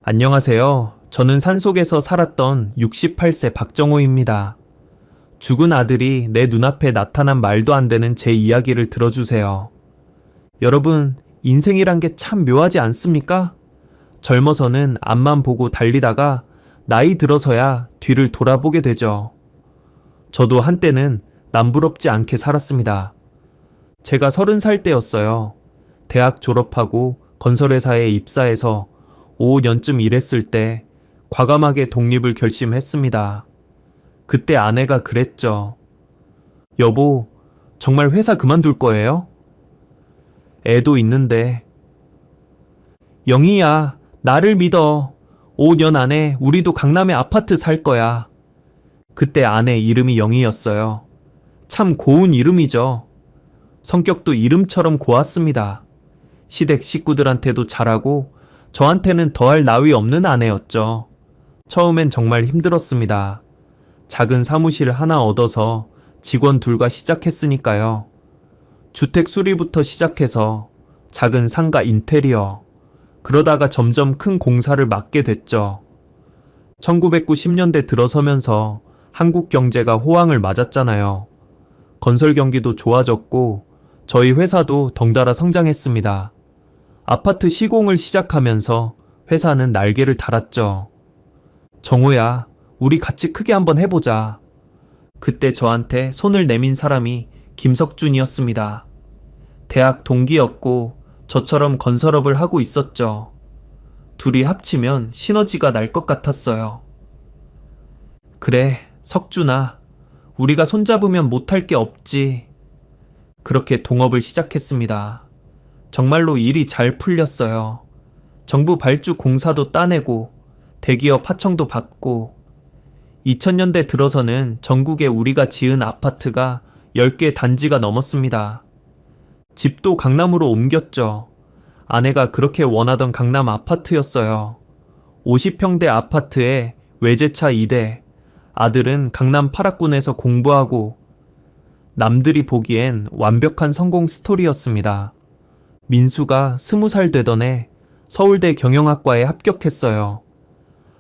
안녕하세요. 저는 산속에서 살았던 68세 박정호입니다. 죽은 아들이 내 눈앞에 나타난 말도 안 되는 제 이야기를 들어주세요. 여러분, 인생이란 게 참 묘하지 않습니까? 젊어서는 앞만 보고 달리다가 나이 들어서야 뒤를 돌아보게 되죠. 저도 한때는 남부럽지 않게 살았습니다. 제가 30살 때였어요. 대학 졸업하고 건설회사에 입사해서 5년쯤 일했을 때 과감하게 독립을 결심했습니다. 그때 아내가 그랬죠. 여보, 정말 회사 그만둘 거예요? 애도 있는데. 영희야, 나를 믿어. 5년 안에 우리도 강남에 아파트 살 거야. 그때 아내 이름이 영희였어요. 참 고운 이름이죠. 성격도 이름처럼 고왔습니다. 시댁 식구들한테도 잘하고 저한테는 더할 나위 없는 아내였죠. 처음엔 정말 힘들었습니다. 작은 사무실 하나 얻어서 직원 둘과 시작했으니까요. 주택 수리부터 시작해서 작은 상가 인테리어, 그러다가 점점 큰 공사를 맡게 됐죠. 1990년대 들어서면서 한국 경제가 호황을 맞았잖아요. 건설 경기도 좋아졌고 저희 회사도 덩달아 성장했습니다. 아파트 시공을 시작하면서 회사는 날개를 달았죠. 정호야, 우리 같이 크게 한번 해보자. 그때 저한테 손을 내민 사람이 김석준이었습니다. 대학 동기였고 저처럼 건설업을 하고 있었죠. 둘이 합치면 시너지가 날 것 같았어요. 그래, 석준아, 우리가 손잡으면 못할 게 없지. 그렇게 동업을 시작했습니다. 정말로 일이 잘 풀렸어요. 정부 발주 공사도 따내고 대기업 하청도 받고 2000년대 들어서는 전국에 우리가 지은 아파트가 10개 단지가 넘었습니다. 집도 강남으로 옮겼죠. 아내가 그렇게 원하던 강남 아파트였어요. 50평대 아파트에 외제차 2대, 아들은 강남 8학군에서 공부하고 남들이 보기엔 완벽한 성공 스토리였습니다. 민수가 20살 되던 해 서울대 경영학과에 합격했어요.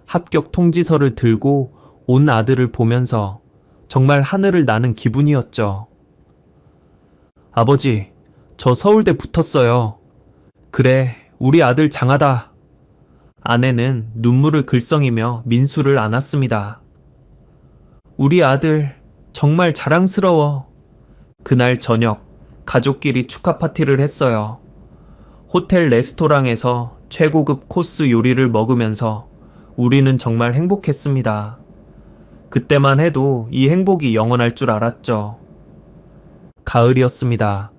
합격 통지서를 들고 온 아들을 보면서 정말 하늘을 나는 기분이었죠. 아버지, 저 서울대 붙었어요. 그래, 우리 아들 장하다. 아내는 눈물을 글썽이며 민수를 안았습니다. 우리 아들 정말 자랑스러워. 그날 저녁 가족끼리 축하 파티를 했어요. 호텔 레스토랑에서 최고급 코스 요리를 먹으면서 우리는 정말 행복했습니다. 그때만 해도 이 행복이 영원할 줄 알았죠. 가을이었습니다.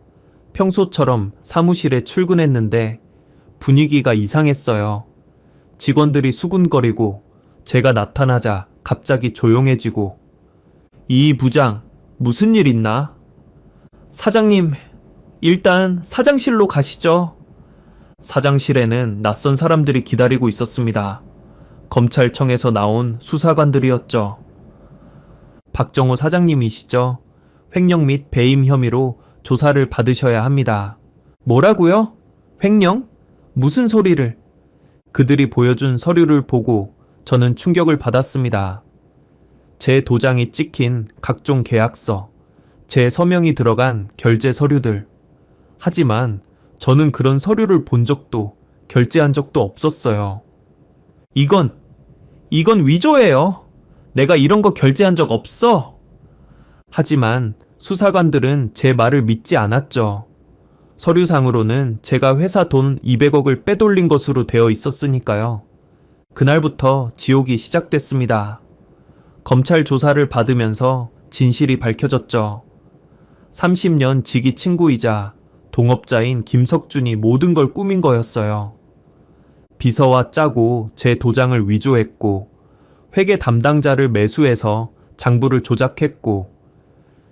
평소처럼 사무실에 출근했는데 분위기가 이상했어요. 직원들이 수군거리고 제가 나타나자 갑자기 조용해지고 이 부장, 무슨 일 있나? 사장님, 일단 사장실로 가시죠. 사장실에는 낯선 사람들이 기다리고 있었습니다. 검찰청에서 나온 수사관들이었죠. 박정호 사장님이시죠? 횡령 및 배임 혐의로 조사를 받으셔야 합니다. 뭐라고요? 횡령? 무슨 소리를? 그들이 보여준 서류를 보고 저는 충격을 받았습니다. 제 도장이 찍힌 각종 계약서, 제 서명이 들어간 결제 서류들. 하지만 저는 그런 서류를 본 적도 결제한 적도 없었어요. 이건 위조예요. 내가 이런 거 결제한 적 없어. 하지만 수사관들은 제 말을 믿지 않았죠. 서류상으로는 제가 회사 돈 200억을 빼돌린 것으로 되어 있었으니까요. 그날부터 지옥이 시작됐습니다. 검찰 조사를 받으면서 진실이 밝혀졌죠. 30년 지기 친구이자 동업자인 김석준이 모든 걸 꾸민 거였어요. 비서와 짜고 제 도장을 위조했고 회계 담당자를 매수해서 장부를 조작했고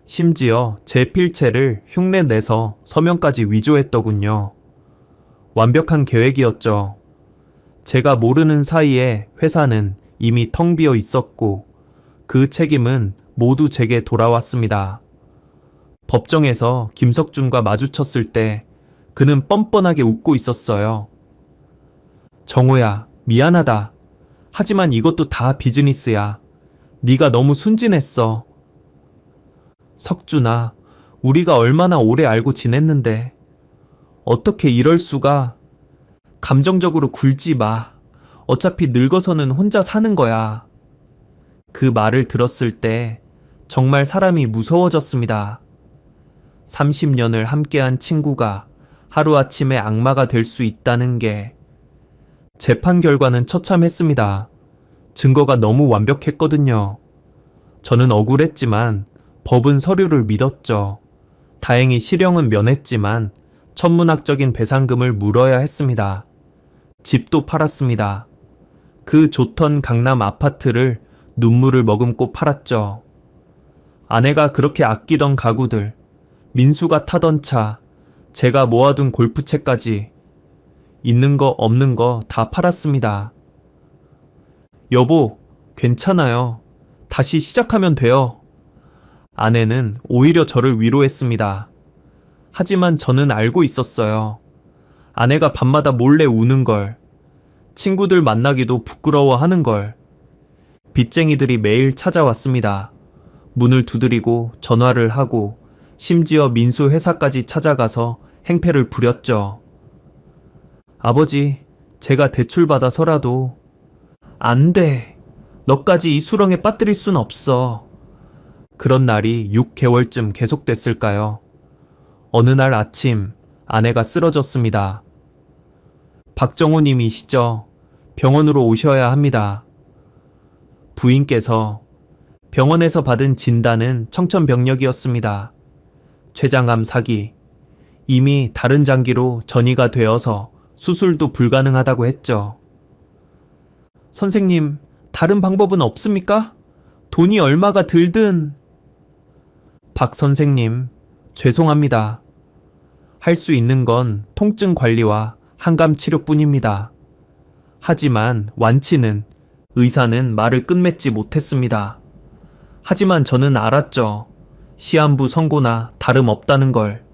심지어 제 필체를 흉내내서 서명까지 위조했더군요. 완벽한 계획이었죠. 제가 모르는 사이에 회사는 이미 텅 비어 있었고 그 책임은 모두 제게 돌아왔습니다. 법정에서 김석준과 마주쳤을 때 그는 뻔뻔하게 웃고 있었어요. 정호야, 미안하다. 하지만 이것도 다 비즈니스야. 네가 너무 순진했어. 석준아, 우리가 얼마나 오래 알고 지냈는데 어떻게 이럴 수가. 감정적으로 굴지 마. 어차피 늙어서는 혼자 사는 거야. 그 말을 들었을 때 정말 사람이 무서워졌습니다. 30년을 함께한 친구가 하루아침에 악마가 될 수 있다는 게. 재판 결과는 처참했습니다. 증거가 너무 완벽했거든요. 저는 억울했지만 법은 서류를 믿었죠. 다행히 실형은 면했지만 천문학적인 배상금을 물어야 했습니다. 집도 팔았습니다. 그 좋던 강남 아파트를 눈물을 머금고 팔았죠. 아내가 그렇게 아끼던 가구들, 민수가 타던 차, 제가 모아둔 골프채까지 있는 거 없는 거 다 팔았습니다. 여보, 괜찮아요. 다시 시작하면 돼요. 아내는 오히려 저를 위로했습니다. 하지만 저는 알고 있었어요. 아내가 밤마다 몰래 우는 걸, 친구들 만나기도 부끄러워하는 걸. 빚쟁이들이 매일 찾아왔습니다. 문을 두드리고 전화를 하고 심지어 민수 회사까지 찾아가서 행패를 부렸죠. 아버지, 제가 대출받아서라도. 안 돼. 너까지 이 수렁에 빠뜨릴 순 없어. 그런 날이 6개월쯤 계속됐을까요? 어느 날 아침 아내가 쓰러졌습니다. 박정호님이시죠? 병원으로 오셔야 합니다. 부인께서 병원에서 받은 진단은 청천벽력이었습니다. 췌장암 4기. 이미 다른 장기로 전이가 되어서 수술도 불가능하다고 했죠. 선생님, 다른 방법은 없습니까? 돈이 얼마가 들든. 박 선생님, 죄송합니다. 할 수 있는 건 통증 관리와 항암 치료뿐입니다. 하지만 완치는 의사는 말을 끝맺지 못했습니다. 하지만 저는 알았죠. 시한부 선고나 다름없다는 걸.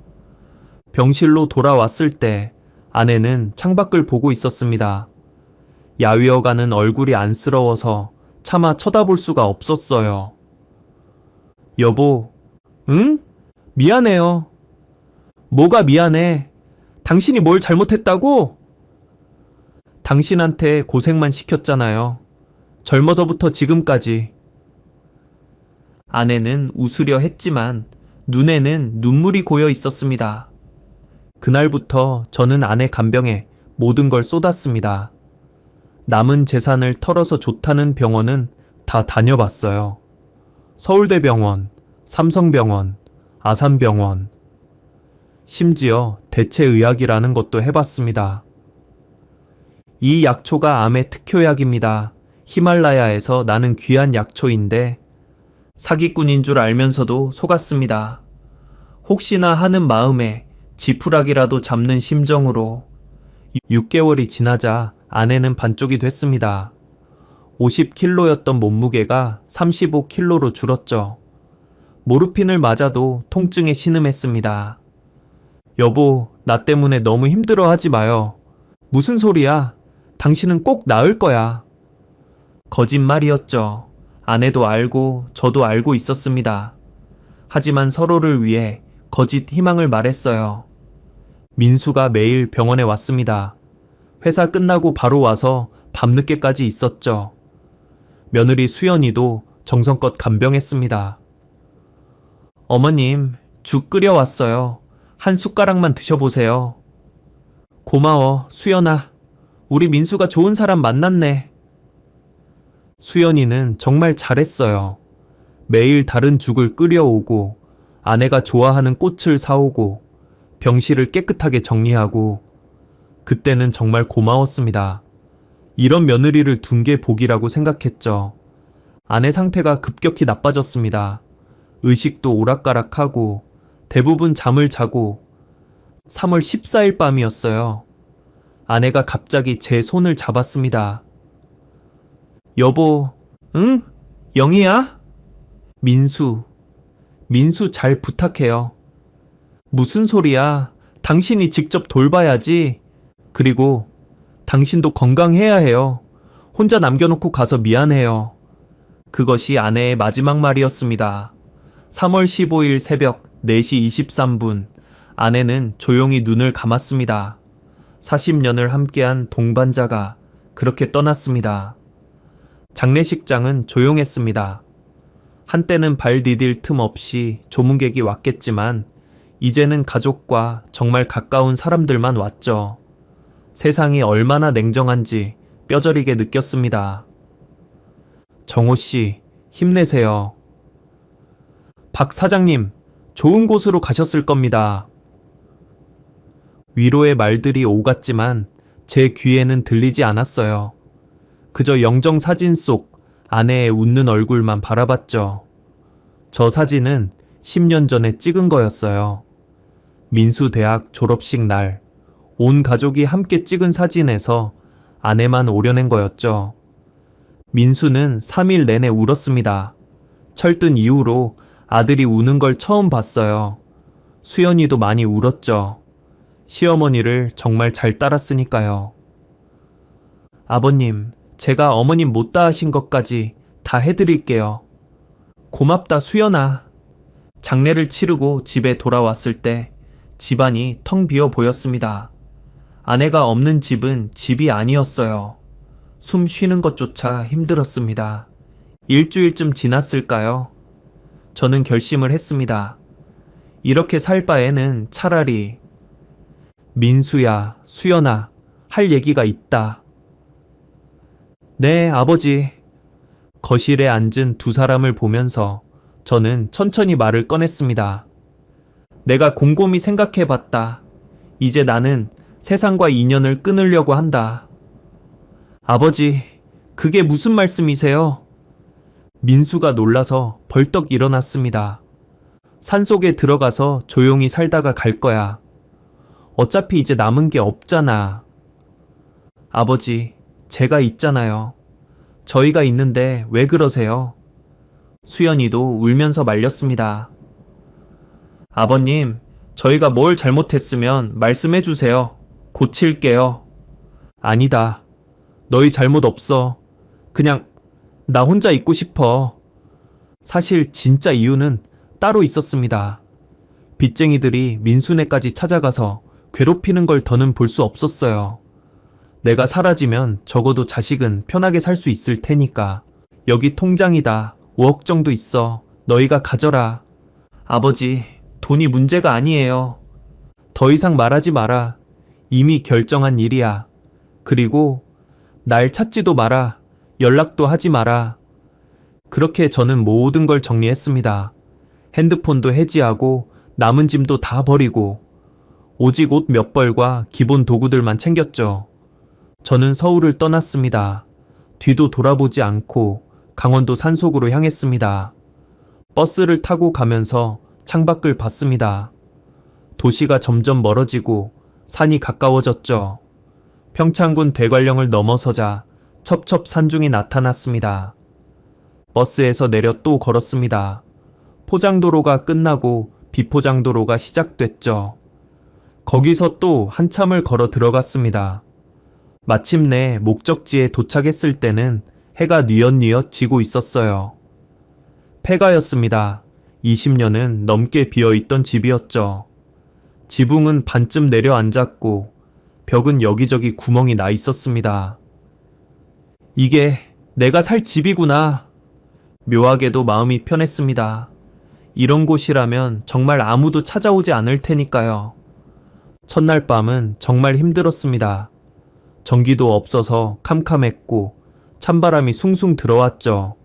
병실로 돌아왔을 때 아내는 창밖을 보고 있었습니다. 야위어가는 얼굴이 안쓰러워서 차마 쳐다볼 수가 없었어요. 여보, 응? 미안해요. 뭐가 미안해? 당신이 뭘 잘못했다고? 당신한테 고생만 시켰잖아요. 젊어서부터 지금까지. 아내는 웃으려 했지만 눈에는 눈물이 고여 있었습니다. 그날부터 저는 아내 간병에 모든 걸 쏟았습니다. 남은 재산을 털어서 좋다는 병원은 다 다녀봤어요. 서울대병원, 삼성병원, 아산병원, 심지어 대체의학이라는 것도 해봤습니다. 이 약초가 암의 특효약입니다. 히말라야에서 나는 귀한 약초인데 사기꾼인 줄 알면서도 속았습니다. 혹시나 하는 마음에 지푸라기라도 잡는 심정으로. 6개월이 지나자 아내는 반쪽이 됐습니다. 50kg였던 몸무게가 35kg로 줄었죠. 모르핀을 맞아도 통증에 신음했습니다. 여보, 나 때문에 너무 힘들어하지 마요. 무슨 소리야? 당신은 꼭 나을 거야. 거짓말이었죠. 아내도 알고 저도 알고 있었습니다. 하지만 서로를 위해 거짓 희망을 말했어요. 민수가 매일 병원에 왔습니다. 회사 끝나고 바로 와서 밤늦게까지 있었죠. 며느리 수연이도 정성껏 간병했습니다. 어머님, 죽 끓여왔어요. 한 숟가락만 드셔보세요. 고마워, 수연아. 우리 민수가 좋은 사람 만났네. 수연이는 정말 잘했어요. 매일 다른 죽을 끓여오고 아내가 좋아하는 꽃을 사오고 병실을 깨끗하게 정리하고. 그때는 정말 고마웠습니다. 이런 며느리를 둔 게 복이라고 생각했죠. 아내 상태가 급격히 나빠졌습니다. 의식도 오락가락하고 대부분 잠을 자고. 3월 14일 밤이었어요. 아내가 갑자기 제 손을 잡았습니다. 여보, 응? 영희야? 민수 잘 부탁해요. 무슨 소리야? 당신이 직접 돌봐야지. 그리고 당신도 건강해야 해요. 혼자 남겨놓고 가서 미안해요. 그것이 아내의 마지막 말이었습니다. 3월 15일 새벽 4시 23분, 아내는 조용히 눈을 감았습니다. 40년을 함께한 동반자가 그렇게 떠났습니다. 장례식장은 조용했습니다. 한때는 발 디딜 틈 없이 조문객이 왔겠지만 이제는 가족과 정말 가까운 사람들만 왔죠. 세상이 얼마나 냉정한지 뼈저리게 느꼈습니다. 정호 씨, 힘내세요. 박 사장님, 좋은 곳으로 가셨을 겁니다. 위로의 말들이 오갔지만 제 귀에는 들리지 않았어요. 그저 영정 사진 속 아내의 웃는 얼굴만 바라봤죠. 저 사진은 10년 전에 찍은 거였어요. 민수대학 졸업식 날, 온 가족이 함께 찍은 사진에서 아내만 오려낸 거였죠. 민수는 3일 내내 울었습니다. 철든 이후로 아들이 우는 걸 처음 봤어요. 수연이도 많이 울었죠. 시어머니를 정말 잘 따랐으니까요. 아버님, 제가 어머님 못다 하신 것까지 다 해드릴게요. 고맙다, 수연아. 장례를 치르고 집에 돌아왔을 때 집안이 텅 비어 보였습니다. 아내가 없는 집은 집이 아니었어요. 숨 쉬는 것조차 힘들었습니다. 일주일쯤 지났을까요? 저는 결심을 했습니다. 이렇게 살 바에는 차라리 민수야, 수연아, 할 얘기가 있다. 네, 아버지. 거실에 앉은 두 사람을 보면서 저는 천천히 말을 꺼냈습니다. 내가 곰곰이 생각해봤다. 이제 나는 세상과 인연을 끊으려고 한다. 아버지, 그게 무슨 말씀이세요? 민수가 놀라서 벌떡 일어났습니다. 산속에 들어가서 조용히 살다가 갈 거야. 어차피 이제 남은 게 없잖아. 아버지, 제가 있잖아요. 저희가 있는데 왜 그러세요? 수연이도 울면서 말렸습니다. 아버님, 저희가 뭘 잘못했으면 말씀해 주세요. 고칠게요. 아니다. 너희 잘못 없어. 그냥 나 혼자 있고 싶어. 사실 진짜 이유는 따로 있었습니다. 빚쟁이들이 민수네까지 찾아가서 괴롭히는 걸 더는 볼 수 없었어요. 내가 사라지면 적어도 자식은 편하게 살 수 있을 테니까. 여기 통장이다. 5억 정도 있어. 너희가 가져라. 아버지, 돈이 문제가 아니에요. 더 이상 말하지 마라. 이미 결정한 일이야. 그리고 날 찾지도 마라. 연락도 하지 마라. 그렇게 저는 모든 걸 정리했습니다. 핸드폰도 해지하고 남은 짐도 다 버리고 오직 옷 몇 벌과 기본 도구들만 챙겼죠. 저는 서울을 떠났습니다. 뒤도 돌아보지 않고 강원도 산속으로 향했습니다. 버스를 타고 가면서 창밖을 봤습니다. 도시가 점점 멀어지고 산이 가까워졌죠. 평창군 대관령을 넘어서자 첩첩 산중이 나타났습니다. 버스에서 내려 또 걸었습니다. 포장도로가 끝나고 비포장도로가 시작됐죠. 거기서 또 한참을 걸어 들어갔습니다. 마침내 목적지에 도착했을 때는 해가 뉘엿뉘엿 지고 있었어요. 폐가였습니다. 20년은 넘게 비어있던 집이었죠. 지붕은 반쯤 내려앉았고 벽은 여기저기 구멍이 나 있었습니다. 이게 내가 살 집이구나. 묘하게도 마음이 편했습니다. 이런 곳이라면 정말 아무도 찾아오지 않을 테니까요. 첫날 밤은 정말 힘들었습니다. 전기도 없어서 캄캄했고 찬바람이 숭숭 들어왔죠.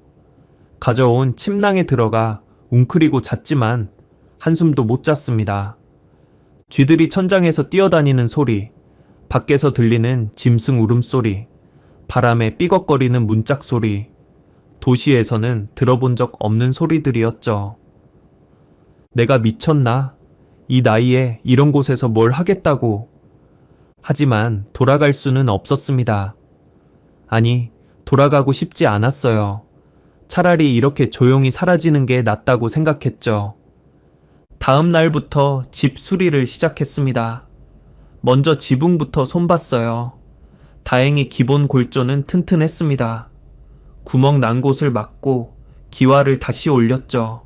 가져온 침낭에 들어가 웅크리고 잤지만 한숨도 못 잤습니다. 쥐들이 천장에서 뛰어다니는 소리, 밖에서 들리는 짐승 울음소리, 바람에 삐걱거리는 문짝 소리, 도시에서는 들어본 적 없는 소리들이었죠. 내가 미쳤나? 이 나이에 이런 곳에서 뭘 하겠다고. 하지만 돌아갈 수는 없었습니다. 아니, 돌아가고 싶지 않았어요. 차라리 이렇게 조용히 사라지는 게 낫다고 생각했죠. 다음 날부터 집 수리를 시작했습니다. 먼저 지붕부터 손봤어요. 다행히 기본 골조는 튼튼했습니다. 구멍 난 곳을 막고 기와를 다시 올렸죠.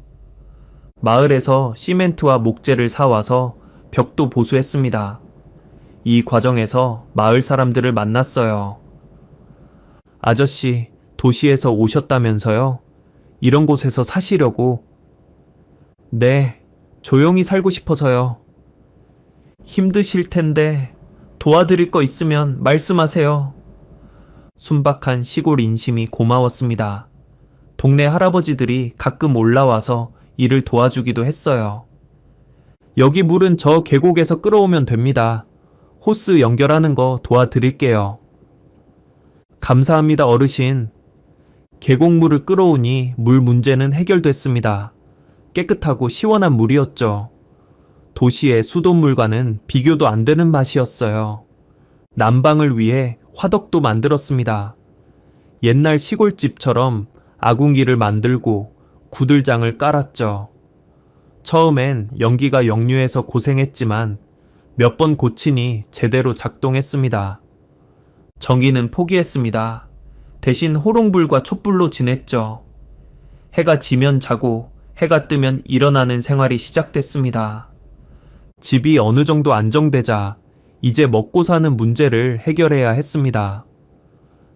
마을에서 시멘트와 목재를 사와서 벽도 보수했습니다. 이 과정에서 마을 사람들을 만났어요. 아저씨, 도시에서 오셨다면서요? 이런 곳에서 사시려고? 네, 조용히 살고 싶어서요. 힘드실 텐데 도와드릴 거 있으면 말씀하세요. 순박한 시골 인심이 고마웠습니다. 동네 할아버지들이 가끔 올라와서 일을 도와주기도 했어요. 여기 물은 저 계곡에서 끌어오면 됩니다. 호스 연결하는 거 도와드릴게요. 감사합니다, 어르신. 계곡물을 끌어오니 물 문제는 해결됐습니다. 깨끗하고 시원한 물이었죠. 도시의 수돗물과는 비교도 안 되는 맛이었어요. 난방을 위해 화덕도 만들었습니다. 옛날 시골집처럼 아궁이를 만들고 구들장을 깔았죠. 처음엔 연기가 역류해서 고생했지만 몇 번 고치니 제대로 작동했습니다. 전기는 포기했습니다. 대신 호롱불과 촛불로 지냈죠. 해가 지면 자고 해가 뜨면 일어나는 생활이 시작됐습니다. 집이 어느 정도 안정되자 이제 먹고 사는 문제를 해결해야 했습니다.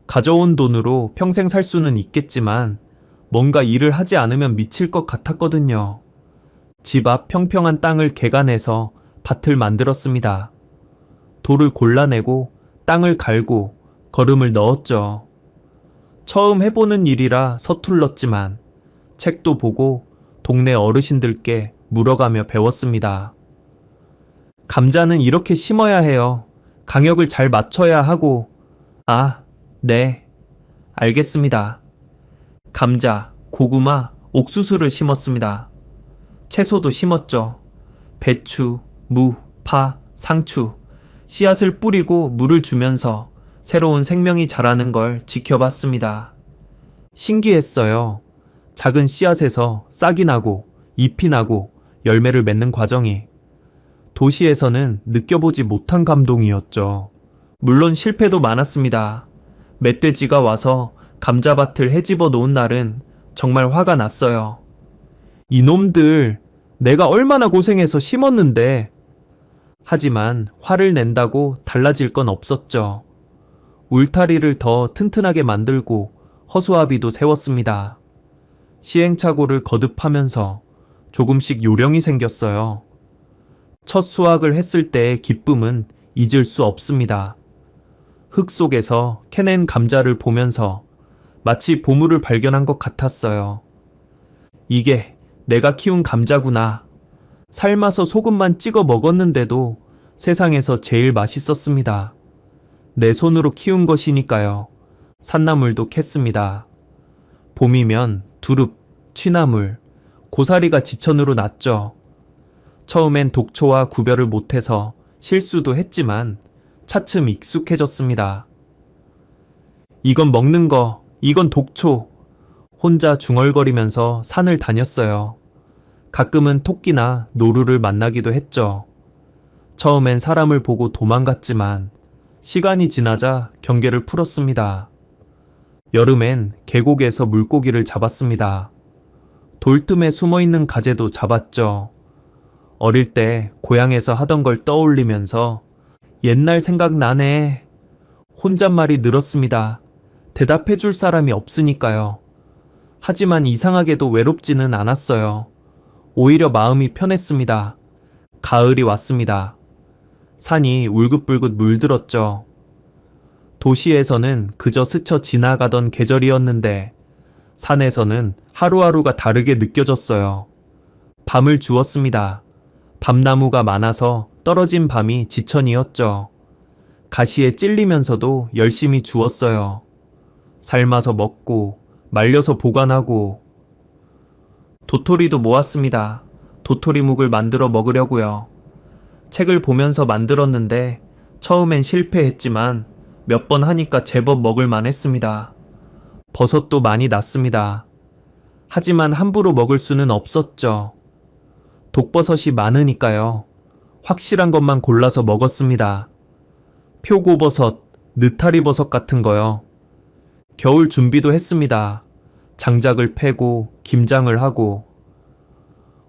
가져온 돈으로 평생 살 수는 있겠지만 뭔가 일을 하지 않으면 미칠 것 같았거든요. 집 앞 평평한 땅을 개간해서 밭을 만들었습니다. 돌을 골라내고 땅을 갈고 거름을 넣었죠. 처음 해보는 일이라 서툴렀지만 책도 보고 동네 어르신들께 물어가며 배웠습니다. 감자는 이렇게 심어야 해요. 강역을 잘 맞춰야 하고. 아, 네. 알겠습니다. 감자, 고구마, 옥수수를 심었습니다. 채소도 심었죠. 배추, 무, 파, 상추. 씨앗을 뿌리고 물을 주면서 새로운 생명이 자라는 걸 지켜봤습니다. 신기했어요. 작은 씨앗에서 싹이 나고 잎이 나고 열매를 맺는 과정이. 도시에서는 느껴보지 못한 감동이었죠. 물론 실패도 많았습니다. 멧돼지가 와서 감자밭을 헤집어 놓은 날은 정말 화가 났어요. 이놈들, 내가 얼마나 고생해서 심었는데. 하지만 화를 낸다고 달라질 건 없었죠. 울타리를 더 튼튼하게 만들고 허수아비도 세웠습니다. 시행착오를 거듭하면서 조금씩 요령이 생겼어요. 첫 수확을 했을 때의 기쁨은 잊을 수 없습니다. 흙 속에서 캐낸 감자를 보면서 마치 보물을 발견한 것 같았어요. 이게 내가 키운 감자구나. 삶아서 소금만 찍어 먹었는데도 세상에서 제일 맛있었습니다. 내 손으로 키운 것이니까요. 산나물도 캤습니다. 봄이면 두릅, 취나물, 고사리가 지천으로 났죠. 처음엔 독초와 구별을 못해서 실수도 했지만 차츰 익숙해졌습니다. 이건 먹는 거, 이건 독초. 혼자 중얼거리면서 산을 다녔어요. 가끔은 토끼나 노루를 만나기도 했죠. 처음엔 사람을 보고 도망갔지만 시간이 지나자 경계를 풀었습니다. 여름엔 계곡에서 물고기를 잡았습니다. 돌틈에 숨어있는 가재도 잡았죠. 어릴 때 고향에서 하던 걸 떠올리면서 옛날 생각나네. 혼잣말이 늘었습니다. 대답해 줄 사람이 없으니까요. 하지만 이상하게도 외롭지는 않았어요. 오히려 마음이 편했습니다. 가을이 왔습니다. 산이 울긋불긋 물들었죠. 도시에서는 그저 스쳐 지나가던 계절이었는데 산에서는 하루하루가 다르게 느껴졌어요. 밤을 주었습니다. 밤나무가 많아서 떨어진 밤이 지천이었죠. 가시에 찔리면서도 열심히 주었어요. 삶아서 먹고 말려서 보관하고. 도토리도 모았습니다. 도토리묵을 만들어 먹으려고요. 책을 보면서 만들었는데 처음엔 실패했지만 몇 번 하니까 제법 먹을만 했습니다. 버섯도 많이 났습니다. 하지만 함부로 먹을 수는 없었죠. 독버섯이 많으니까요. 확실한 것만 골라서 먹었습니다. 표고버섯, 느타리버섯 같은 거요. 겨울 준비도 했습니다. 장작을 패고 김장을 하고.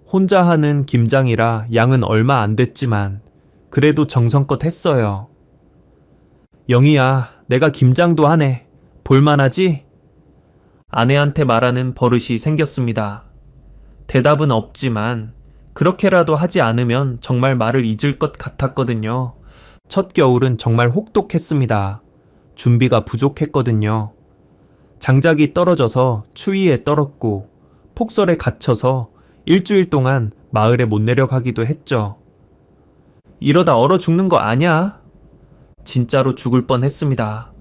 혼자 하는 김장이라 양은 얼마 안 됐지만 그래도 정성껏 했어요. 영희야, 내가 김장도 하네. 볼만하지? 아내한테 말하는 버릇이 생겼습니다. 대답은 없지만 그렇게라도 하지 않으면 정말 말을 잊을 것 같았거든요. 첫 겨울은 정말 혹독했습니다. 준비가 부족했거든요. 장작이 떨어져서 추위에 떨었고 폭설에 갇혀서 일주일 동안 마을에 못 내려가기도 했죠. 이러다 얼어 죽는 거 아냐? 진짜로 죽을 뻔했습니다.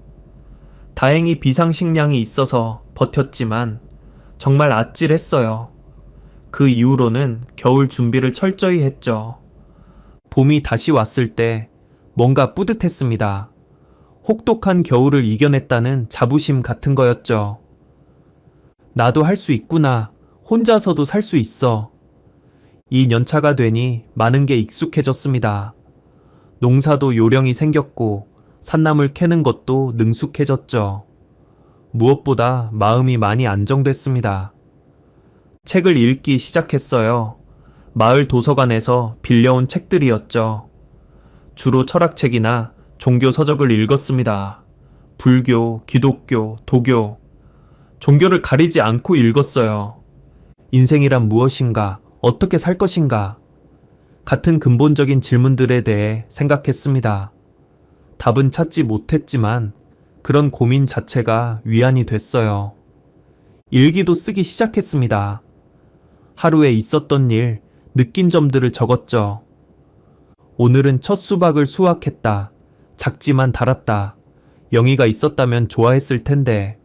다행히 비상식량이 있어서 버텼지만 정말 아찔했어요. 그 이후로는 겨울 준비를 철저히 했죠. 봄이 다시 왔을 때 뭔가 뿌듯했습니다. 혹독한 겨울을 이겨냈다는 자부심 같은 거였죠. 나도 할 수 있구나. 혼자서도 살 수 있어. 이 년차가 되니 많은 게 익숙해졌습니다. 농사도 요령이 생겼고 산나물 캐는 것도 능숙해졌죠. 무엇보다 마음이 많이 안정됐습니다. 책을 읽기 시작했어요. 마을 도서관에서 빌려온 책들이었죠. 주로 철학책이나 종교 서적을 읽었습니다. 불교, 기독교, 도교. 종교를 가리지 않고 읽었어요. 인생이란 무엇인가? 어떻게 살 것인가? 같은 근본적인 질문들에 대해 생각했습니다. 답은 찾지 못했지만 그런 고민 자체가 위안이 됐어요. 일기도 쓰기 시작했습니다. 하루에 있었던 일, 느낀 점들을 적었죠. 오늘은 첫 수박을 수확했다. 작지만 달았다. 영희가 있었다면 좋아했을 텐데.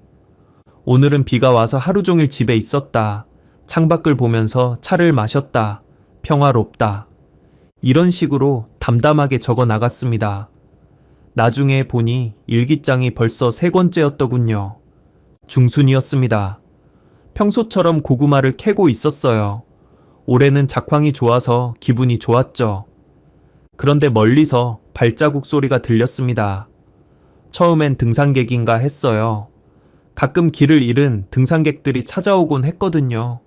오늘은 비가 와서 하루 종일 집에 있었다. 창밖을 보면서 차를 마셨다. 평화롭다. 이런 식으로 담담하게 적어 나갔습니다. 나중에 보니 일기장이 벌써 3권째였더군요. 중순이었습니다. 평소처럼 고구마를 캐고 있었어요. 올해는 작황이 좋아서 기분이 좋았죠. 그런데 멀리서 발자국 소리가 들렸습니다. 처음엔 등산객인가 했어요. 가끔 길을 잃은 등산객들이 찾아오곤 했거든요.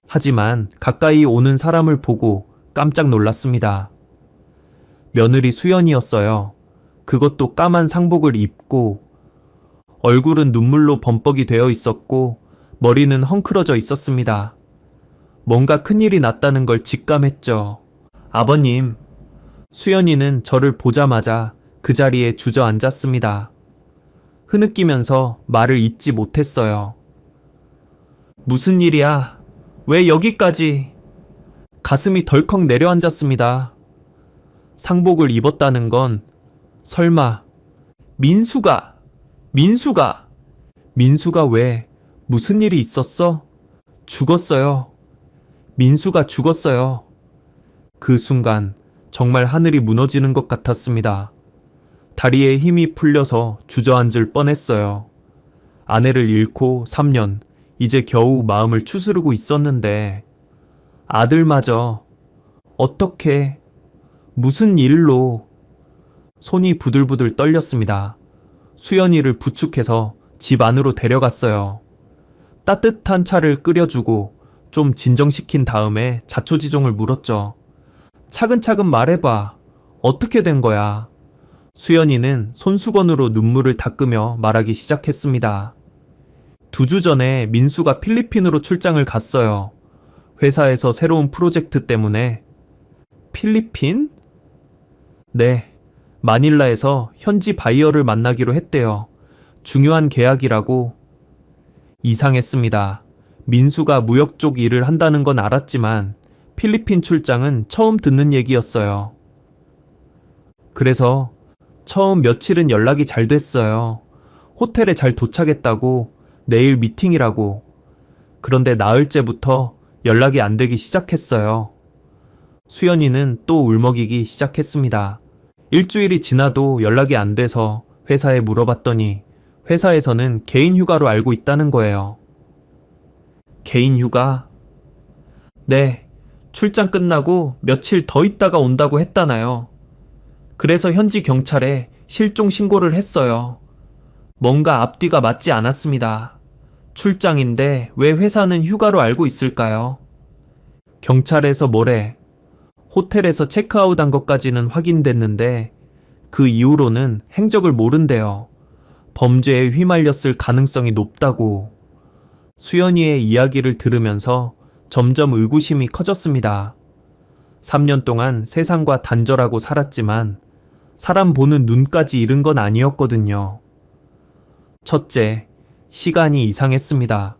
하지만 가까이 오는 사람을 보고 깜짝 놀랐습니다. 며느리 수연이었어요. 그것도 까만 상복을 입고 얼굴은 눈물로 범벅이 되어 있었고 머리는 헝클어져 있었습니다. 뭔가 큰일이 났다는 걸 직감했죠. 아버님, 수연이는 저를 보자마자 그 자리에 주저앉았습니다. 흐느끼면서 말을 잇지 못했어요. 무슨 일이야? 왜 여기까지? 가슴이 덜컥 내려앉았습니다. 상복을 입었다는 건 설마 민수가 왜? 무슨 일이 있었어? 죽었어요. 민수가 죽었어요. 그 순간 정말 하늘이 무너지는 것 같았습니다. 다리에 힘이 풀려서 주저앉을 뻔했어요. 아내를 잃고 3년, 이제 겨우 마음을 추스르고 있었는데 아들마저 어떻게, 무슨 일로? 손이 부들부들 떨렸습니다. 수연이를 부축해서 집 안으로 데려갔어요. 따뜻한 차를 끓여주고 좀 진정시킨 다음에 자초지종을 물었죠. 차근차근 말해봐. 어떻게 된 거야? 수연이는 손수건으로 눈물을 닦으며 말하기 시작했습니다. 2주 전에 민수가 필리핀으로 출장을 갔어요. 회사에서 새로운 프로젝트 때문에. 필리핀? 네, 마닐라에서 현지 바이어를 만나기로 했대요. 중요한 계약이라고. 이상했습니다. 민수가 무역 쪽 일을 한다는 건 알았지만 필리핀 출장은 처음 듣는 얘기였어요. 그래서 처음 며칠은 연락이 잘 됐어요. 호텔에 잘 도착했다고, 내일 미팅이라고. 그런데 나흘째부터 연락이 안 되기 시작했어요. 수연이는 또 울먹이기 시작했습니다. 일주일이 지나도 연락이 안 돼서 회사에 물어봤더니 회사에서는 개인 휴가로 알고 있다는 거예요. 개인 휴가? 네, 출장 끝나고 며칠 더 있다가 온다고 했다나요. 그래서 현지 경찰에 실종 신고를 했어요. 뭔가 앞뒤가 맞지 않았습니다. 출장인데 왜 회사는 휴가로 알고 있을까요? 경찰에서 뭐래? 호텔에서 체크아웃한 것까지는 확인됐는데 그 이후로는 행적을 모른대요. 범죄에 휘말렸을 가능성이 높다고. 수연이의 이야기를 들으면서 점점 의구심이 커졌습니다. 3년 동안 세상과 단절하고 살았지만 사람 보는 눈까지 잃은 건 아니었거든요. 첫째, 시간이 이상했습니다.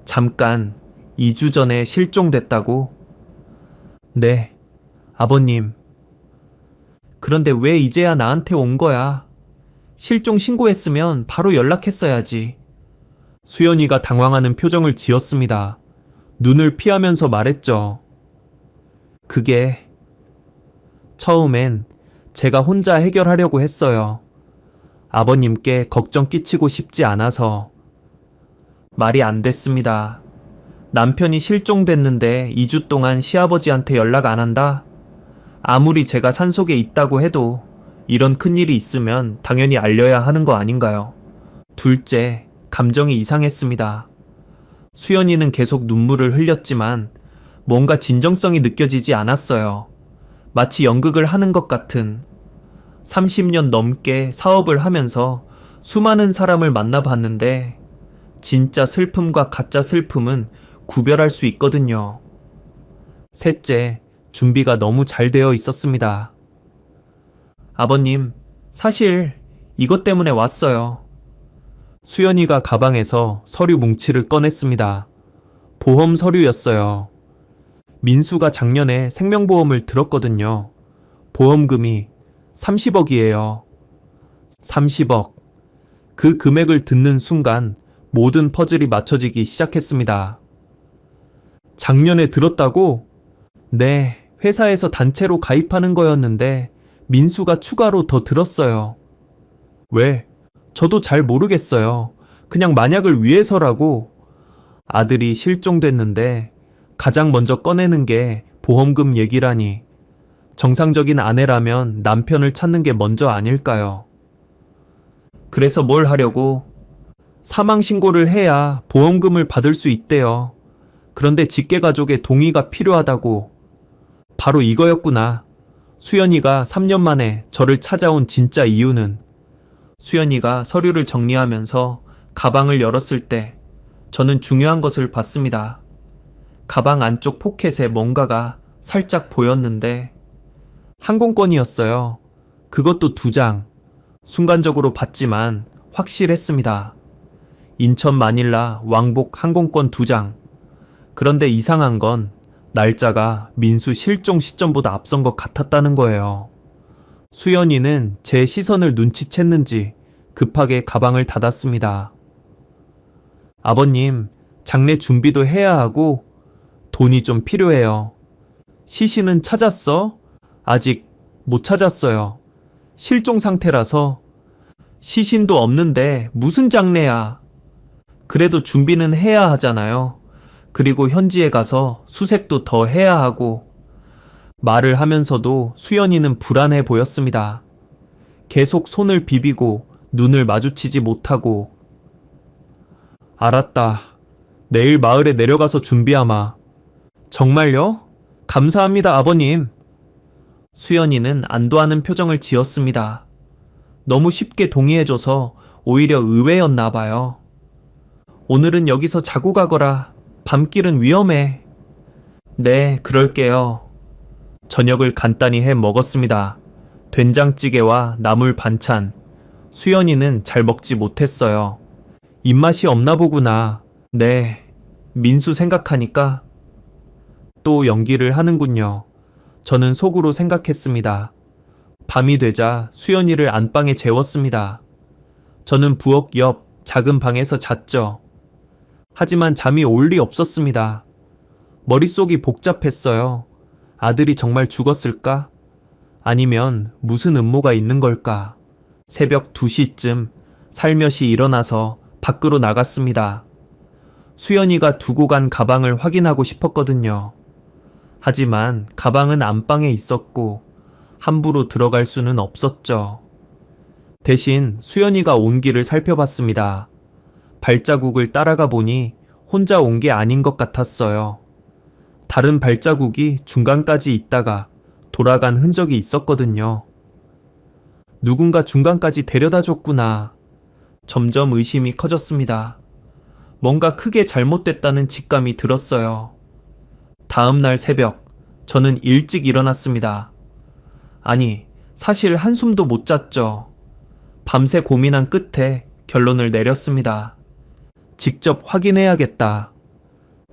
잠깐 2주 전에 실종됐다고? 네, 아버님. 그런데 왜 이제야 나한테 온 거야? 실종 신고했으면 바로 연락했어야지. 수연이가 당황하는 표정을 지었습니다. 눈을 피하면서 말했죠. 그게 처음엔 제가 혼자 해결하려고 했어요. 아버님께 걱정 끼치고 싶지 않아서. 말이 안 됐습니다. 남편이 실종됐는데 2주 동안 시아버지한테 연락 안 한다? 아무리 제가 산속에 있다고 해도 이런 큰일이 있으면 당연히 알려야 하는 거 아닌가요? 둘째, 감정이 이상했습니다. 수연이는 계속 눈물을 흘렸지만 뭔가 진정성이 느껴지지 않았어요. 마치 연극을 하는 것 같은. 30년 넘게 사업을 하면서 수많은 사람을 만나봤는데 진짜 슬픔과 가짜 슬픔은 구별할 수 있거든요. 셋째, 준비가 너무 잘 되어 있었습니다. 아버님, 사실 이것 때문에 왔어요. 수연이가 가방에서 서류 뭉치를 꺼냈습니다. 보험 서류였어요. 민수가 작년에 생명보험을 들었거든요. 보험금이 30억이에요. 30억. 그 금액을 듣는 순간 모든 퍼즐이 맞춰지기 시작했습니다. 작년에 들었다고? 네, 회사에서 단체로 가입하는 거였는데 민수가 추가로 더 들었어요. 왜? 저도 잘 모르겠어요. 그냥 만약을 위해서라고. 아들이 실종됐는데 가장 먼저 꺼내는 게 보험금 얘기라니. 정상적인 아내라면 남편을 찾는 게 먼저 아닐까요? 그래서 뭘 하려고? 사망신고를 해야 보험금을 받을 수 있대요. 그런데 직계가족의 동의가 필요하다고. 바로 이거였구나. 수연이가 3년 만에 저를 찾아온 진짜 이유는. 수연이가 서류를 정리하면서 가방을 열었을 때 저는 중요한 것을 봤습니다. 가방 안쪽 포켓에 뭔가가 살짝 보였는데 항공권이었어요. 그것도 2장. 순간적으로 봤지만 확실했습니다. 인천 마닐라 왕복 항공권 2장. 그런데 이상한 건 날짜가 민수 실종 시점보다 앞선 것 같았다는 거예요. 수연이는 제 시선을 눈치챘는지 급하게 가방을 닫았습니다. 아버님, 장례 준비도 해야 하고 돈이 좀 필요해요. 시신은 찾았어? 아직 못 찾았어요. 실종 상태라서. 시신도 없는데 무슨 장례야. 그래도 준비는 해야 하잖아요. 그리고 현지에 가서 수색도 더 해야 하고. 말을 하면서도 수연이는 불안해 보였습니다. 계속 손을 비비고 눈을 마주치지 못하고. 알았다. 내일 마을에 내려가서 준비하마. 정말요? 감사합니다, 아버님. 수연이는 안도하는 표정을 지었습니다. 너무 쉽게 동의해줘서 오히려 의외였나 봐요. 오늘은 여기서 자고 가거라. 밤길은 위험해. 네, 그럴게요. 저녁을 간단히 해 먹었습니다. 된장찌개와 나물 반찬. 수연이는 잘 먹지 못했어요. 입맛이 없나 보구나. 네, 민수 생각하니까 또 연기를 하는군요. 저는 속으로 생각했습니다. 밤이 되자 수연이를 안방에 재웠습니다. 저는 부엌 옆 작은 방에서 잤죠. 하지만 잠이 올 리 없었습니다. 머릿속이 복잡했어요. 아들이 정말 죽었을까? 아니면 무슨 음모가 있는 걸까? 새벽 2시쯤 살며시 일어나서 밖으로 나갔습니다. 수연이가 두고 간 가방을 확인하고 싶었거든요. 하지만 가방은 안방에 있었고 함부로 들어갈 수는 없었죠. 대신 수연이가 온 길을 살펴봤습니다. 발자국을 따라가 보니 혼자 온 게 아닌 것 같았어요. 다른 발자국이 중간까지 있다가 돌아간 흔적이 있었거든요. 누군가 중간까지 데려다 줬구나. 점점 의심이 커졌습니다. 뭔가 크게 잘못됐다는 직감이 들었어요. 다음 날 새벽, 저는 일찍 일어났습니다. 아니, 사실 한숨도 못 잤죠. 밤새 고민한 끝에 결론을 내렸습니다. 직접 확인해야겠다.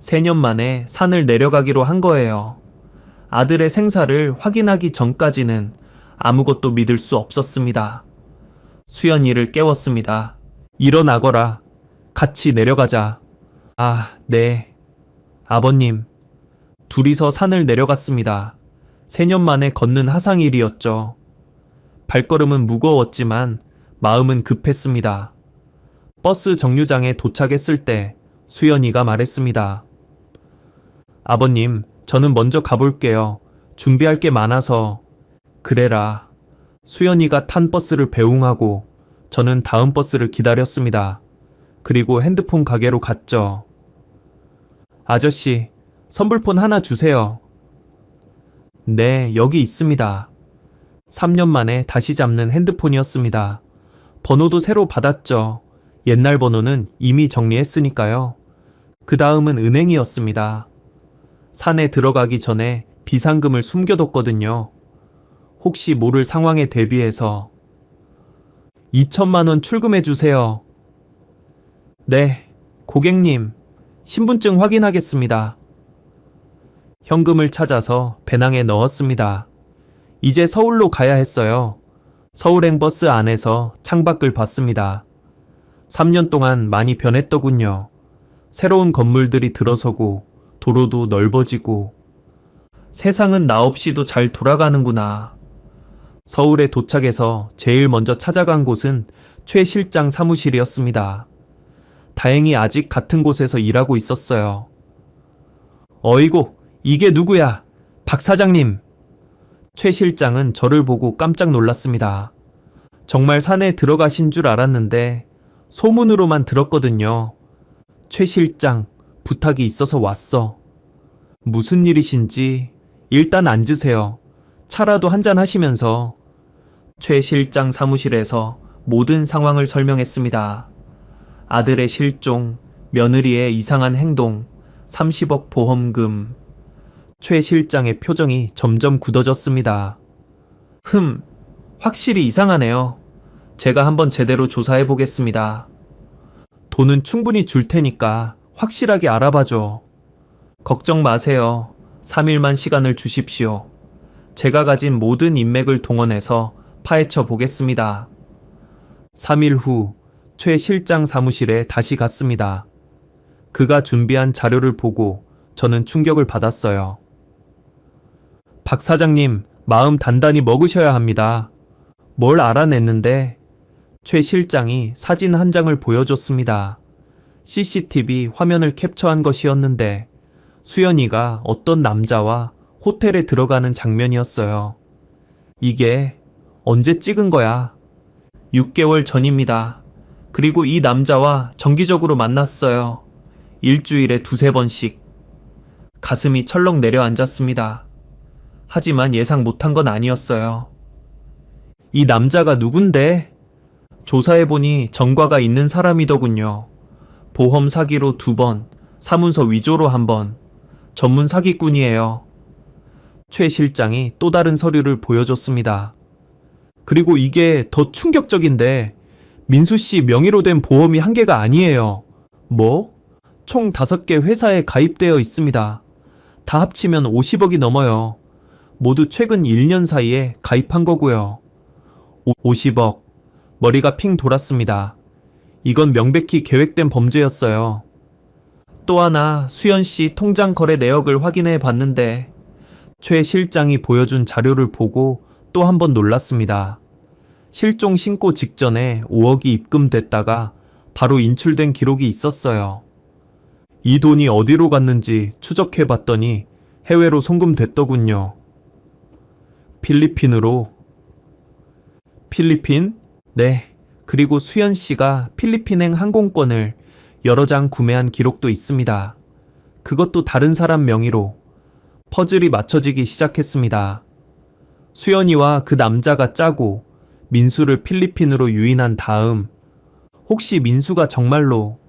3년 만에 산을 내려가기로 한 거예요. 아들의 생사를 확인하기 전까지는 아무것도 믿을 수 없었습니다. 수연이를 깨웠습니다. 일어나거라. 같이 내려가자. 아, 네. 아버님. 둘이서 산을 내려갔습니다. 3년 만에 걷는 하상일이었죠. 발걸음은 무거웠지만 마음은 급했습니다. 버스 정류장에 도착했을 때 수연이가 말했습니다. 아버님, 저는 먼저 가볼게요. 준비할 게 많아서. 그래라. 수연이가 탄 버스를 배웅하고 저는 다음 버스를 기다렸습니다. 그리고 핸드폰 가게로 갔죠. 아저씨, 선불폰 하나 주세요. 네, 여기 있습니다. 3년 만에 다시 잡는 핸드폰이었습니다. 번호도 새로 받았죠. 옛날 번호는 이미 정리했으니까요. 그 다음은 은행이었습니다. 산에 들어가기 전에 비상금을 숨겨뒀거든요. 혹시 모를 상황에 대비해서 2천만 원 출금해 주세요. 네, 고객님, 신분증 확인하겠습니다. 현금을 찾아서 배낭에 넣었습니다. 이제 서울로 가야 했어요. 서울행 버스 안에서 창밖을 봤습니다. 3년 동안 많이 변했더군요. 새로운 건물들이 들어서고 도로도 넓어지고 세상은 나 없이도 잘 돌아가는구나. 서울에 도착해서 제일 먼저 찾아간 곳은 최 실장 사무실이었습니다. 다행히 아직 같은 곳에서 일하고 있었어요. 어이고, 이게 누구야? 박 사장님. 최 실장은 저를 보고 깜짝 놀랐습니다. 정말 산에 들어가신 줄 알았는데 소문으로만 들었거든요. 최 실장, 부탁이 있어서 왔어. 무슨 일이신지 일단 앉으세요. 차라도 한잔 하시면서. 최 실장 사무실에서 모든 상황을 설명했습니다. 아들의 실종, 며느리의 이상한 행동, 30억 보험금. 최 실장의 표정이 점점 굳어졌습니다. 확실히 이상하네요. 제가 한번 제대로 조사해 보겠습니다. 돈은 충분히 줄 테니까 확실하게 알아봐줘. 걱정 마세요. 3일만 시간을 주십시오. 제가 가진 모든 인맥을 동원해서 파헤쳐 보겠습니다. 3일 후 최 실장 사무실에 다시 갔습니다. 그가 준비한 자료를 보고 저는 충격을 받았어요. 박 사장님, 마음 단단히 먹으셔야 합니다. 뭘 알아냈는데? 최 실장이 사진 한 장을 보여줬습니다. CCTV 화면을 캡처한 것이었는데 수연이가 어떤 남자와 호텔에 들어가는 장면이었어요. 이게 언제 찍은 거야? 6개월 전입니다. 그리고 이 남자와 정기적으로 만났어요. 일주일에 2~3번씩. 가슴이 철렁 내려앉았습니다. 하지만 예상 못한 건 아니었어요. 이 남자가 누군데? 조사해보니 전과가 있는 사람이더군요. 보험 사기로 2번, 사문서 위조로 1번. 전문 사기꾼이에요. 최 실장이 또 다른 서류를 보여줬습니다. 그리고 이게 더 충격적인데 민수 씨 명의로 된 보험이 1개가 아니에요. 뭐? 총 5개 회사에 가입되어 있습니다. 다 합치면 50억이 넘어요. 모두 최근 1년 사이에 가입한 거고요. 50억. 머리가 핑 돌았습니다. 이건 명백히 계획된 범죄였어요. 또 하나 수연 씨 통장 거래 내역을 확인해 봤는데 최 실장이 보여준 자료를 보고 또 한 번 놀랐습니다. 실종 신고 직전에 5억이 입금됐다가 바로 인출된 기록이 있었어요. 이 돈이 어디로 갔는지 추적해 봤더니 해외로 송금됐더군요. 필리핀으로. 필리핀? 네, 그리고 수연 씨가 필리핀행 항공권을 여러 장 구매한 기록도 있습니다. 그것도 다른 사람 명의로. 퍼즐이 맞춰지기 시작했습니다. 수연이와 그 남자가 짜고 민수를 필리핀으로 유인한 다음 혹시 민수가 정말로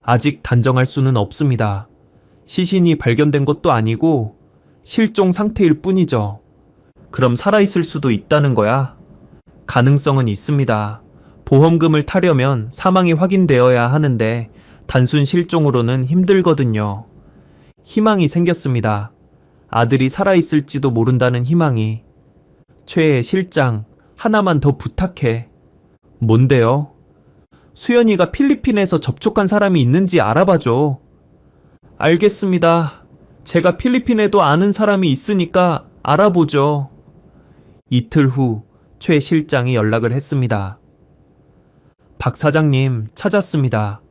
아직 단정할 수는 없습니다. 시신이 발견된 것도 아니고 실종 상태일 뿐이죠. 그럼 살아있을 수도 있다는 거야? 가능성은 있습니다. 보험금을 타려면 사망이 확인되어야 하는데 단순 실종으로는 힘들거든요. 희망이 생겼습니다. 아들이 살아있을지도 모른다는 희망이. 최 실장, 하나만 더 부탁해. 뭔데요? 수연이가 필리핀에서 접촉한 사람이 있는지 알아봐줘. 알겠습니다. 제가 필리핀에도 아는 사람이 있으니까 알아보죠. 이틀 후 최 실장이 연락을 했습니다. 박 사장님, 찾았습니다.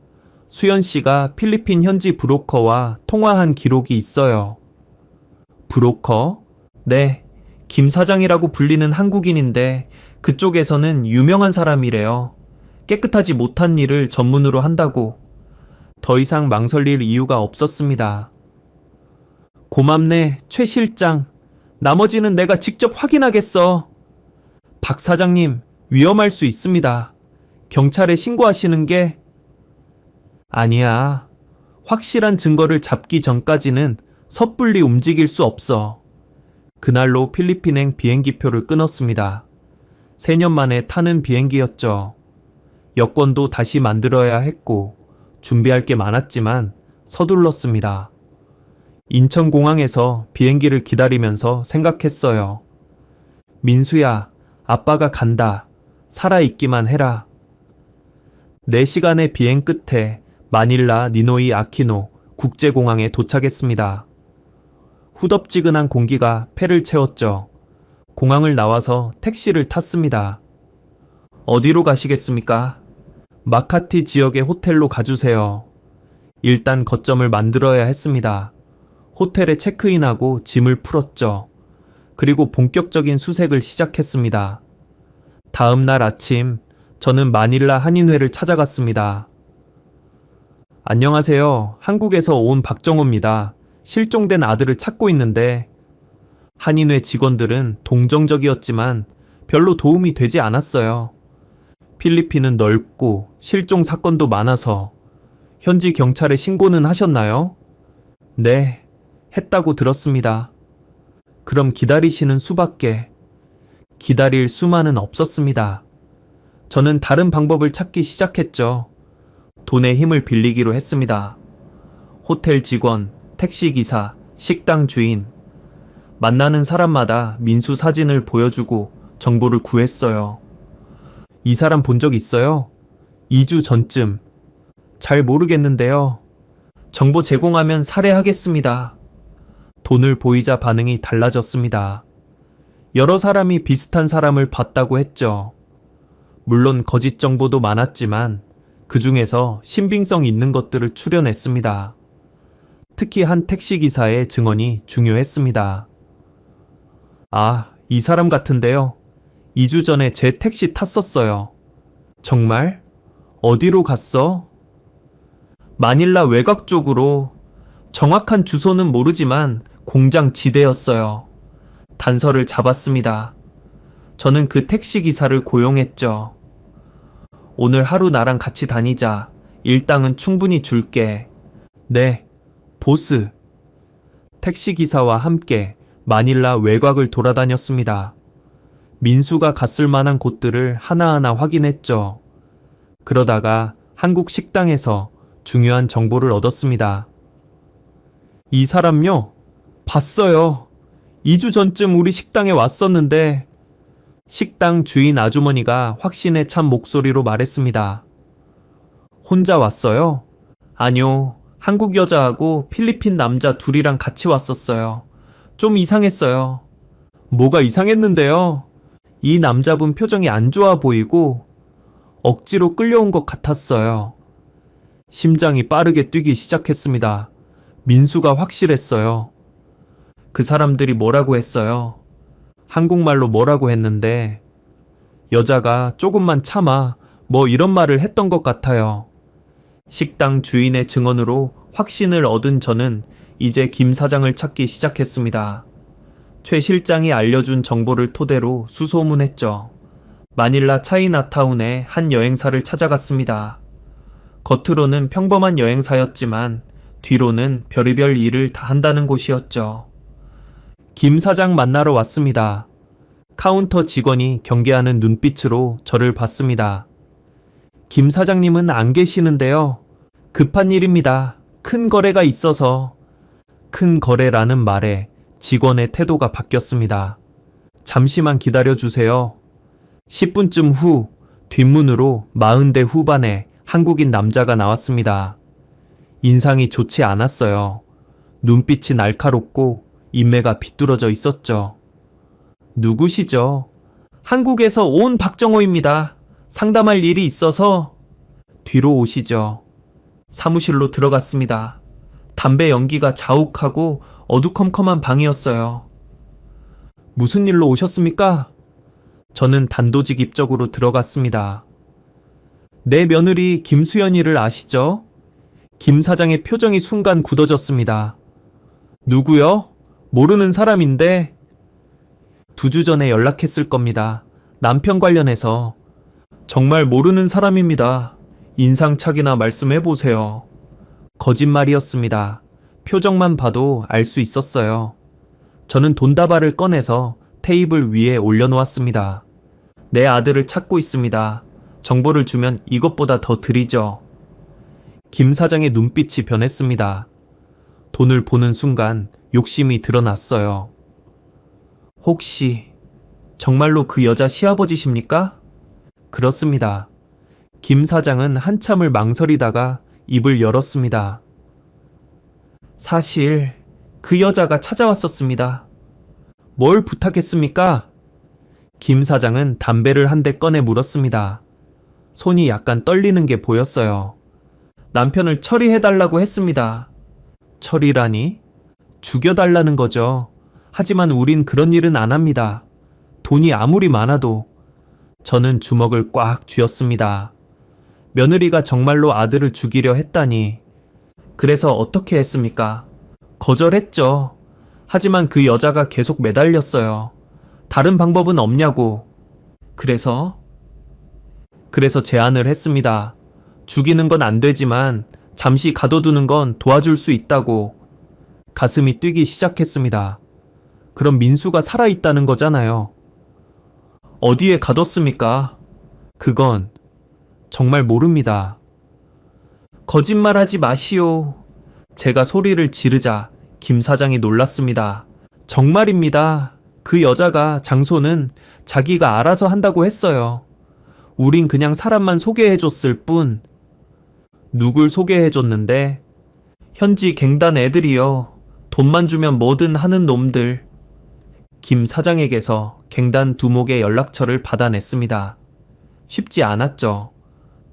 수연 씨가 필리핀 현지 브로커와 통화한 기록이 있어요. 브로커? 네, 김 사장이라고 불리는 한국인인데 그쪽에서는 유명한 사람이래요. 깨끗하지 못한 일을 전문으로 한다고. 더 이상 망설일 이유가 없었습니다. 고맙네, 최 실장. 나머지는 내가 직접 확인하겠어. 박 사장님, 위험할 수 있습니다. 경찰에 신고하시는 게... 아니야. 확실한 증거를 잡기 전까지는 섣불리 움직일 수 없어. 그날로 필리핀행 비행기표를 끊었습니다. 3년 만에 타는 비행기였죠. 여권도 다시 만들어야 했고 준비할 게 많았지만 서둘렀습니다. 인천공항에서 비행기를 기다리면서 생각했어요. 민수야, 아빠가 간다. 살아있기만 해라. 4시간의 비행 끝에 마닐라 니노이 아키노 국제공항에 도착했습니다. 후덥지근한 공기가 폐를 채웠죠. 공항을 나와서 택시를 탔습니다. 어디로 가시겠습니까? 마카티 지역의 호텔로 가주세요. 일단 거점을 만들어야 했습니다. 호텔에 체크인하고 짐을 풀었죠. 그리고 본격적인 수색을 시작했습니다. 다음 날 아침, 저는 마닐라 한인회를 찾아갔습니다. 안녕하세요. 한국에서 온 박정호입니다. 실종된 아들을 찾고 있는데. 한인회 직원들은 동정적이었지만 별로 도움이 되지 않았어요. 필리핀은 넓고 실종 사건도 많아서. 현지 경찰에 신고는 하셨나요? 네, 했다고 들었습니다. 그럼 기다리시는 수밖에. 기다릴 수만은 없었습니다. 저는 다른 방법을 찾기 시작했죠. 돈의 힘을 빌리기로 했습니다. 호텔 직원, 택시기사, 식당 주인. 만나는 사람마다 민수 사진을 보여주고 정보를 구했어요. 이 사람 본 적 있어요? 2주 전쯤. 잘 모르겠는데요. 정보 제공하면 살해하겠습니다. 돈을 보이자 반응이 달라졌습니다. 여러 사람이 비슷한 사람을 봤다고 했죠. 물론 거짓 정보도 많았지만 그 중에서 신빙성 있는 것들을 추려냈습니다. 특히 한 택시기사의 증언이 중요했습니다. 아, 이 사람 같은데요. 2주 전에 제 택시 탔었어요. 정말? 어디로 갔어? 마닐라 외곽 쪽으로. 정확한 주소는 모르지만 공장 지대였어요. 단서를 잡았습니다. 저는 그 택시기사를 고용했죠. 오늘 하루 나랑 같이 다니자. 일당은 충분히 줄게. 네, 보스. 택시기사와 함께 마닐라 외곽을 돌아다녔습니다. 민수가 갔을 만한 곳들을 하나하나 확인했죠. 그러다가 한국 식당에서 중요한 정보를 얻었습니다. 이 사람요? 봤어요. 2주 전쯤 우리 식당에 왔었는데. 식당 주인 아주머니가 확신에 찬 목소리로 말했습니다. 혼자 왔어요? 아니요. 한국 여자하고 필리핀 남자 둘이랑 같이 왔었어요. 좀 이상했어요. 뭐가 이상했는데요? 이 남자분 표정이 안 좋아 보이고 억지로 끌려온 것 같았어요. 심장이 빠르게 뛰기 시작했습니다. 민수가 확실했어요. 그 사람들이 뭐라고 했어요? 한국말로 뭐라고 했는데 여자가 조금만 참아 뭐 이런 말을 했던 것 같아요. 식당 주인의 증언으로 확신을 얻은 저는 이제 김 사장을 찾기 시작했습니다. 최 실장이 알려준 정보를 토대로 수소문했죠. 마닐라 차이나타운의 한 여행사를 찾아갔습니다. 겉으로는 평범한 여행사였지만 뒤로는 별의별 일을 다 한다는 곳이었죠. 김 사장 만나러 왔습니다. 카운터 직원이 경계하는 눈빛으로 저를 봤습니다. 김 사장님은 안 계시는데요. 급한 일입니다. 큰 거래가 있어서. 큰 거래라는 말에 직원의 태도가 바뀌었습니다. 잠시만 기다려주세요. 10분쯤 후 뒷문으로 40대 후반의 한국인 남자가 나왔습니다. 인상이 좋지 않았어요. 눈빛이 날카롭고 인매가 비뚤어져 있었죠. 누구시죠? 한국에서 온 박정호입니다. 상담할 일이 있어서. 뒤로 오시죠. 사무실로 들어갔습니다. 담배 연기가 자욱하고 어두컴컴한 방이었어요. 무슨 일로 오셨습니까? 저는 단도직입적으로 들어갔습니다. 내 며느리 김수연이를 아시죠? 김 사장의 표정이 순간 굳어졌습니다. 누구요? 모르는 사람인데. 2주 전에 연락했을 겁니다. 남편 관련해서. 정말 모르는 사람입니다. 인상착의나 말씀해보세요. 거짓말이었습니다. 표정만 봐도 알 수 있었어요. 저는 돈다발을 꺼내서 테이블 위에 올려놓았습니다. 내 아들을 찾고 있습니다. 정보를 주면 이것보다 더 드리죠. 김 사장의 눈빛이 변했습니다. 돈을 보는 순간 욕심이 드러났어요. 혹시 정말로 그 여자 시아버지십니까? 그렇습니다. 김 사장은 한참을 망설이다가 입을 열었습니다. 사실 그 여자가 찾아왔었습니다. 뭘 부탁했습니까? 김 사장은 담배를 한 대 꺼내 물었습니다. 손이 약간 떨리는 게 보였어요. 남편을 처리해달라고 했습니다. 처리라니? 죽여달라는 거죠. 하지만 우린 그런 일은 안 합니다. 돈이 아무리 많아도. 저는 주먹을 꽉 쥐었습니다. 며느리가 정말로 아들을 죽이려 했다니. 그래서 어떻게 했습니까? 거절했죠. 하지만 그 여자가 계속 매달렸어요. 다른 방법은 없냐고. 그래서 제안을 했습니다. 죽이는 건 안 되지만 잠시 가둬두는 건 도와줄 수 있다고. 가슴이 뛰기 시작했습니다. 그럼 민수가 살아있다는 거잖아요. 어디에 가뒀습니까? 그건 정말 모릅니다. 거짓말하지 마시오. 제가 소리를 지르자 김 사장이 놀랐습니다. 정말입니다. 그 여자가 장소는 자기가 알아서 한다고 했어요. 우린 그냥 사람만 소개해줬을 뿐. 누굴 소개해줬는데? 현지 갱단 애들이요. 돈만 주면 뭐든 하는 놈들. 김 사장에게서 갱단 두목의 연락처를 받아냈습니다. 쉽지 않았죠.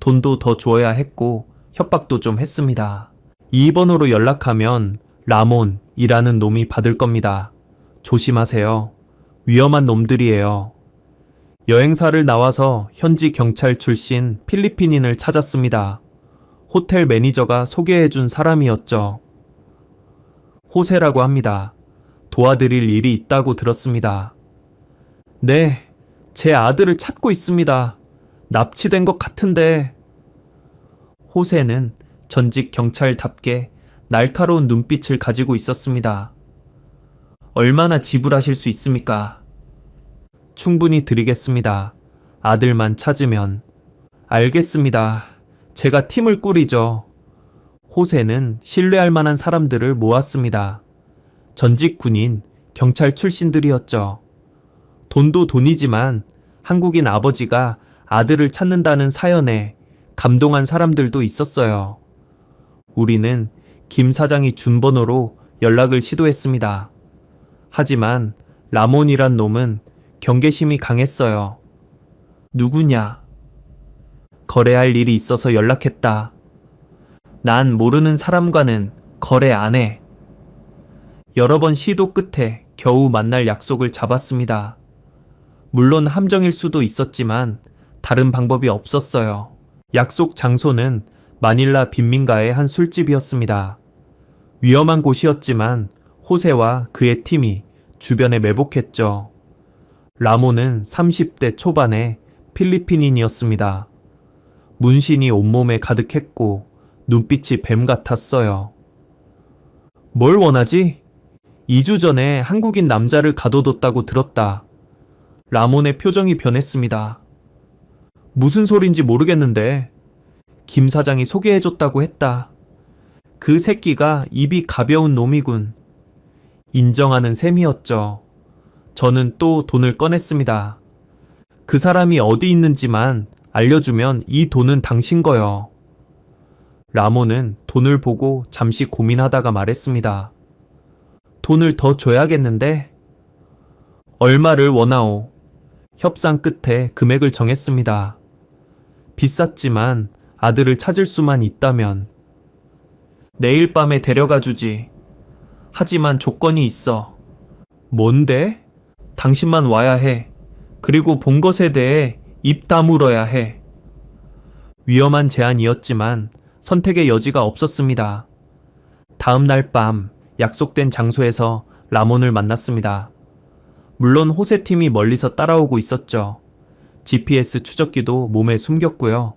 돈도 더 줘야 했고 협박도 좀 했습니다. 이 번호로 연락하면 라몬이라는 놈이 받을 겁니다. 조심하세요. 위험한 놈들이에요. 여행사를 나와서 현지 경찰 출신 필리핀인을 찾았습니다. 호텔 매니저가 소개해준 사람이었죠. 호세라고 합니다. 도와드릴 일이 있다고 들었습니다. 네, 제 아들을 찾고 있습니다. 납치된 것 같은데. 호세는 전직 경찰답게 날카로운 눈빛을 가지고 있었습니다. 얼마나 지불하실 수 있습니까? 충분히 드리겠습니다. 아들만 찾으면. 알겠습니다. 제가 팀을 꾸리죠. 호세는 신뢰할 만한 사람들을 모았습니다. 전직 군인, 경찰 출신들이었죠. 돈도 돈이지만 한국인 아버지가 아들을 찾는다는 사연에 감동한 사람들도 있었어요. 우리는 김 사장이 준 번호로 연락을 시도했습니다. 하지만 라몬이란 놈은 경계심이 강했어요. 누구냐? 거래할 일이 있어서 연락했다. 난 모르는 사람과는 거래 안 해. 여러 번 시도 끝에 겨우 만날 약속을 잡았습니다. 물론 함정일 수도 있었지만 다른 방법이 없었어요. 약속 장소는 마닐라 빈민가의 한 술집이었습니다. 위험한 곳이었지만 호세와 그의 팀이 주변에 매복했죠. 라몬은 30대 초반의 필리핀인이었습니다. 문신이 온몸에 가득했고 눈빛이 뱀 같았어요. 뭘 원하지? 2주 전에 한국인 남자를 가둬뒀다고 들었다. 라몬의 표정이 변했습니다. 무슨 소린지 모르겠는데 김 사장이 소개해줬다고 했다. 그 새끼가 입이 가벼운 놈이군. 인정하는 셈이었죠. 저는 또 돈을 꺼냈습니다. 그 사람이 어디 있는지만 알려주면 이 돈은 당신 거요. 라몬은 돈을 보고 잠시 고민하다가 말했습니다. 돈을 더 줘야겠는데? 얼마를 원하오? 협상 끝에 금액을 정했습니다. 비쌌지만 아들을 찾을 수만 있다면 내일 밤에 데려가 주지. 하지만 조건이 있어. 뭔데? 당신만 와야 해. 그리고 본 것에 대해 입 다물어야 해. 위험한 제안이었지만 선택의 여지가 없었습니다. 다음 날 밤 약속된 장소에서 라몬을 만났습니다. 물론 호세팀이 멀리서 따라오고 있었죠. GPS 추적기도 몸에 숨겼고요.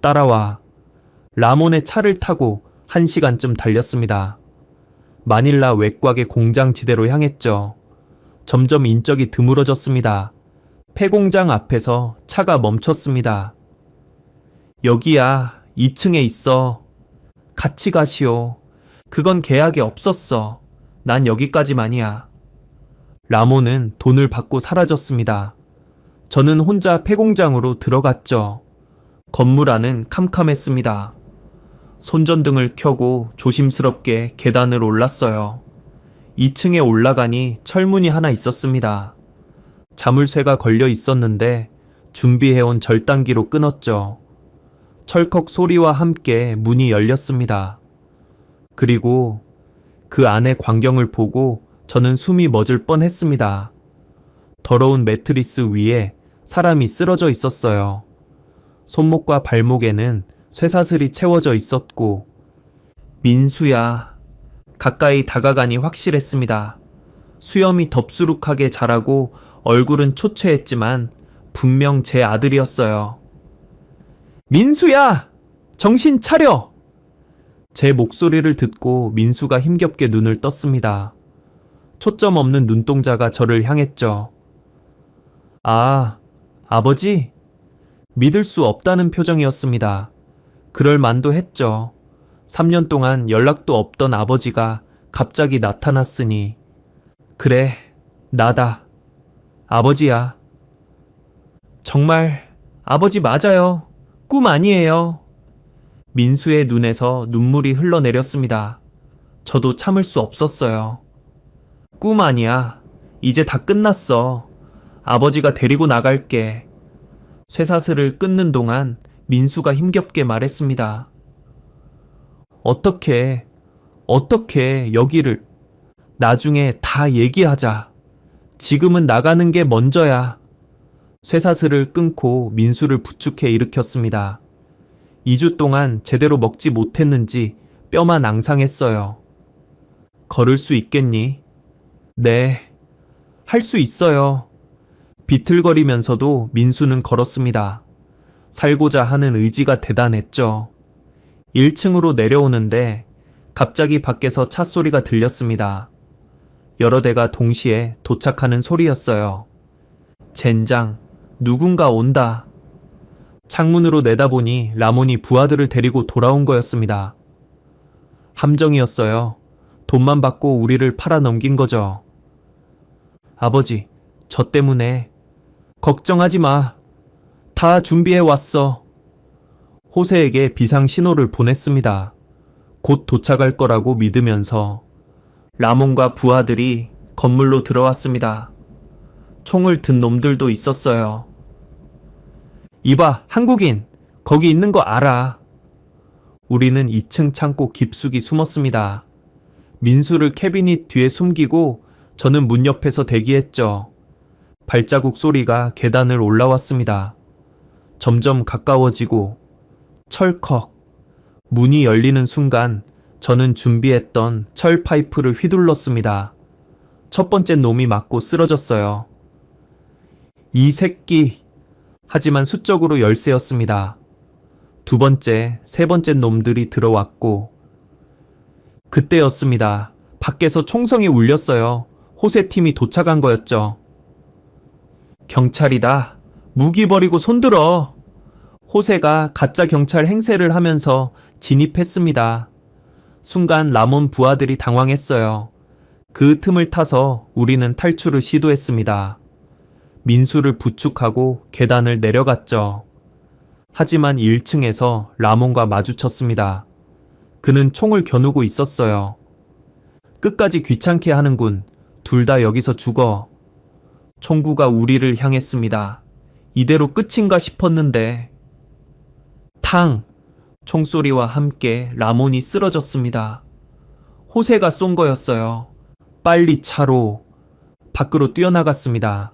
따라와. 라몬의 차를 타고 1시간쯤 달렸습니다. 마닐라 외곽의 공장 지대로 향했죠. 점점 인적이 드물어졌습니다. 폐공장 앞에서 차가 멈췄습니다. 여기야. 2층에 있어. 같이 가시오. 그건 계약에 없었어. 난 여기까지만이야. 라몬은 돈을 받고 사라졌습니다. 저는 혼자 폐공장으로 들어갔죠. 건물 안은 캄캄했습니다. 손전등을 켜고 조심스럽게 계단을 올랐어요. 2층에 올라가니 철문이 하나 있었습니다. 자물쇠가 걸려 있었는데 준비해온 절단기로 끊었죠. 철컥 소리와 함께 문이 열렸습니다. 그리고 그 안의 광경을 보고 저는 숨이 멎을 뻔했습니다. 더러운 매트리스 위에 사람이 쓰러져 있었어요. 손목과 발목에는 쇠사슬이 채워져 있었고 민수야. 가까이 다가가니 확실했습니다. 수염이 덥수룩하게 자라고 얼굴은 초췌했지만 분명 제 아들이었어요. 민수야! 정신 차려! 제 목소리를 듣고 민수가 힘겹게 눈을 떴습니다. 초점 없는 눈동자가 저를 향했죠. 아, 아버지? 믿을 수 없다는 표정이었습니다. 그럴 만도 했죠. 3년 동안 연락도 없던 아버지가 갑자기 나타났으니. 그래, 나다. 아버지야. 정말 아버지 맞아요. 꿈 아니에요. 민수의 눈에서 눈물이 흘러내렸습니다. 저도 참을 수 없었어요. 꿈 아니야. 이제 다 끝났어. 아버지가 데리고 나갈게. 쇠사슬을 끊는 동안 민수가 힘겹게 말했습니다. 어떻게 여기를. 나중에 다 얘기하자. 지금은 나가는 게 먼저야. 쇠사슬을 끊고 민수를 부축해 일으켰습니다. 2주 동안 제대로 먹지 못했는지 뼈만 앙상했어요. 걸을 수 있겠니? 네, 할 수 있어요. 비틀거리면서도 민수는 걸었습니다. 살고자 하는 의지가 대단했죠. 1층으로 내려오는데 갑자기 밖에서 차 소리가 들렸습니다. 여러 대가 동시에 도착하는 소리였어요. 젠장, 누군가 온다. 창문으로 내다보니 라몬이 부하들을 데리고 돌아온 거였습니다. 함정이었어요. 돈만 받고 우리를 팔아넘긴 거죠. 아버지, 저 때문에. 걱정하지 마. 다 준비해 왔어. 호세에게 비상 신호를 보냈습니다. 곧 도착할 거라고 믿으면서. 라몬과 부하들이 건물로 들어왔습니다. 총을 든 놈들도 있었어요. 이봐, 한국인. 거기 있는 거 알아. 우리는 2층 창고 깊숙이 숨었습니다. 민수를 캐비닛 뒤에 숨기고 저는 문 옆에서 대기했죠. 발자국 소리가 계단을 올라왔습니다. 점점 가까워지고 철컥 문이 열리는 순간 저는 준비했던 철 파이프를 휘둘렀습니다. 첫 번째 놈이 맞고 쓰러졌어요. 이 새끼! 하지만 수적으로 열세였습니다. 두 번째, 세 번째 놈들이 들어왔고 그때였습니다. 밖에서 총성이 울렸어요. 호세팀이 도착한 거였죠. 경찰이다. 무기 버리고 손들어. 호세가 가짜 경찰 행세를 하면서 진입했습니다. 순간 라몬 부하들이 당황했어요. 그 틈을 타서 우리는 탈출을 시도했습니다. 민수를 부축하고 계단을 내려갔죠. 하지만 1층에서 라몬과 마주쳤습니다. 그는 총을 겨누고 있었어요. 끝까지 귀찮게 하는군. 둘 다 여기서 죽어. 총구가 우리를 향했습니다. 이대로 끝인가 싶었는데 탕! 총소리와 함께 라몬이 쓰러졌습니다. 호세가 쏜 거였어요. 빨리 차로. 밖으로 뛰어나갔습니다.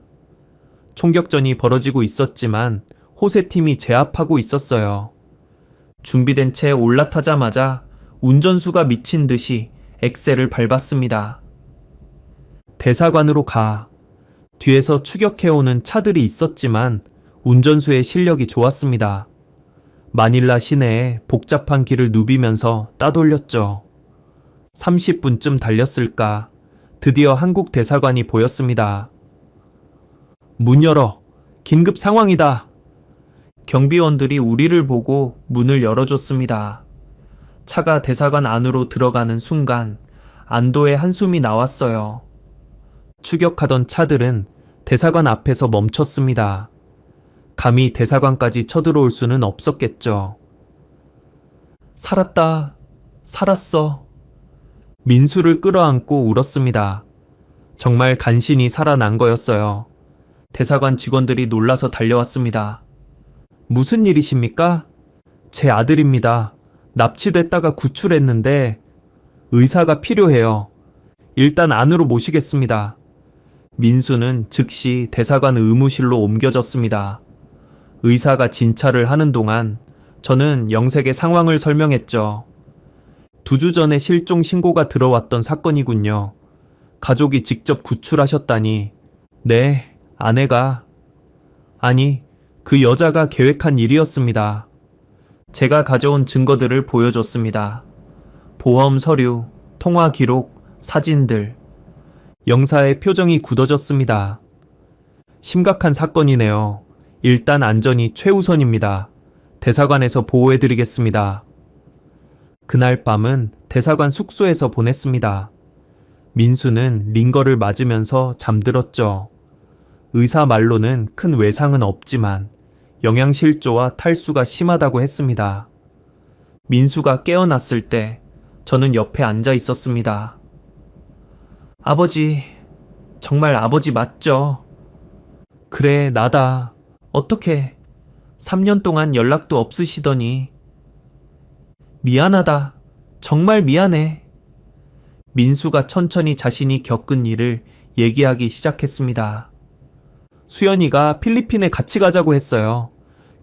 총격전이 벌어지고 있었지만 호세팀이 제압하고 있었어요. 준비된 채 올라타자마자 운전수가 미친 듯이 엑셀을 밟았습니다. 대사관으로 가. 뒤에서 추격해오는 차들이 있었지만 운전수의 실력이 좋았습니다. 마닐라 시내에 복잡한 길을 누비면서 따돌렸죠. 30분쯤 달렸을까. 드디어 한국 대사관이 보였습니다. 문 열어. 긴급 상황이다. 경비원들이 우리를 보고 문을 열어줬습니다. 차가 대사관 안으로 들어가는 순간 안도의 한숨이 나왔어요. 추격하던 차들은 대사관 앞에서 멈췄습니다. 감히 대사관까지 쳐들어올 수는 없었겠죠. 살았다. 살았어. 민수를 끌어안고 울었습니다. 정말 간신히 살아난 거였어요. 대사관 직원들이 놀라서 달려왔습니다. 무슨 일이십니까? 제 아들입니다. 납치됐다가 구출했는데 의사가 필요해요. 일단 안으로 모시겠습니다. 민수는 즉시 대사관 의무실로 옮겨졌습니다. 의사가 진찰을 하는 동안 저는 영색의 상황을 설명했죠. 2주 전에 실종 신고가 들어왔던 사건이군요. 가족이 직접 구출하셨다니. 네, 아내가. 아니, 그 여자가 계획한 일이었습니다. 제가 가져온 증거들을 보여줬습니다. 보험 서류, 통화 기록, 사진들. 영사의 표정이 굳어졌습니다. 심각한 사건이네요. 일단 안전이 최우선입니다. 대사관에서 보호해드리겠습니다. 그날 밤은 대사관 숙소에서 보냈습니다. 민수는 링거를 맞으면서 잠들었죠. 의사 말로는 큰 외상은 없지만 영양실조와 탈수가 심하다고 했습니다. 민수가 깨어났을 때 저는 옆에 앉아 있었습니다. 아버지, 정말 아버지 맞죠? 그래, 나다. 어떻게 3년 동안 연락도 없으시더니. 미안하다. 정말 미안해. 민수가 천천히 자신이 겪은 일을 얘기하기 시작했습니다. 수연이가 필리핀에 같이 가자고 했어요.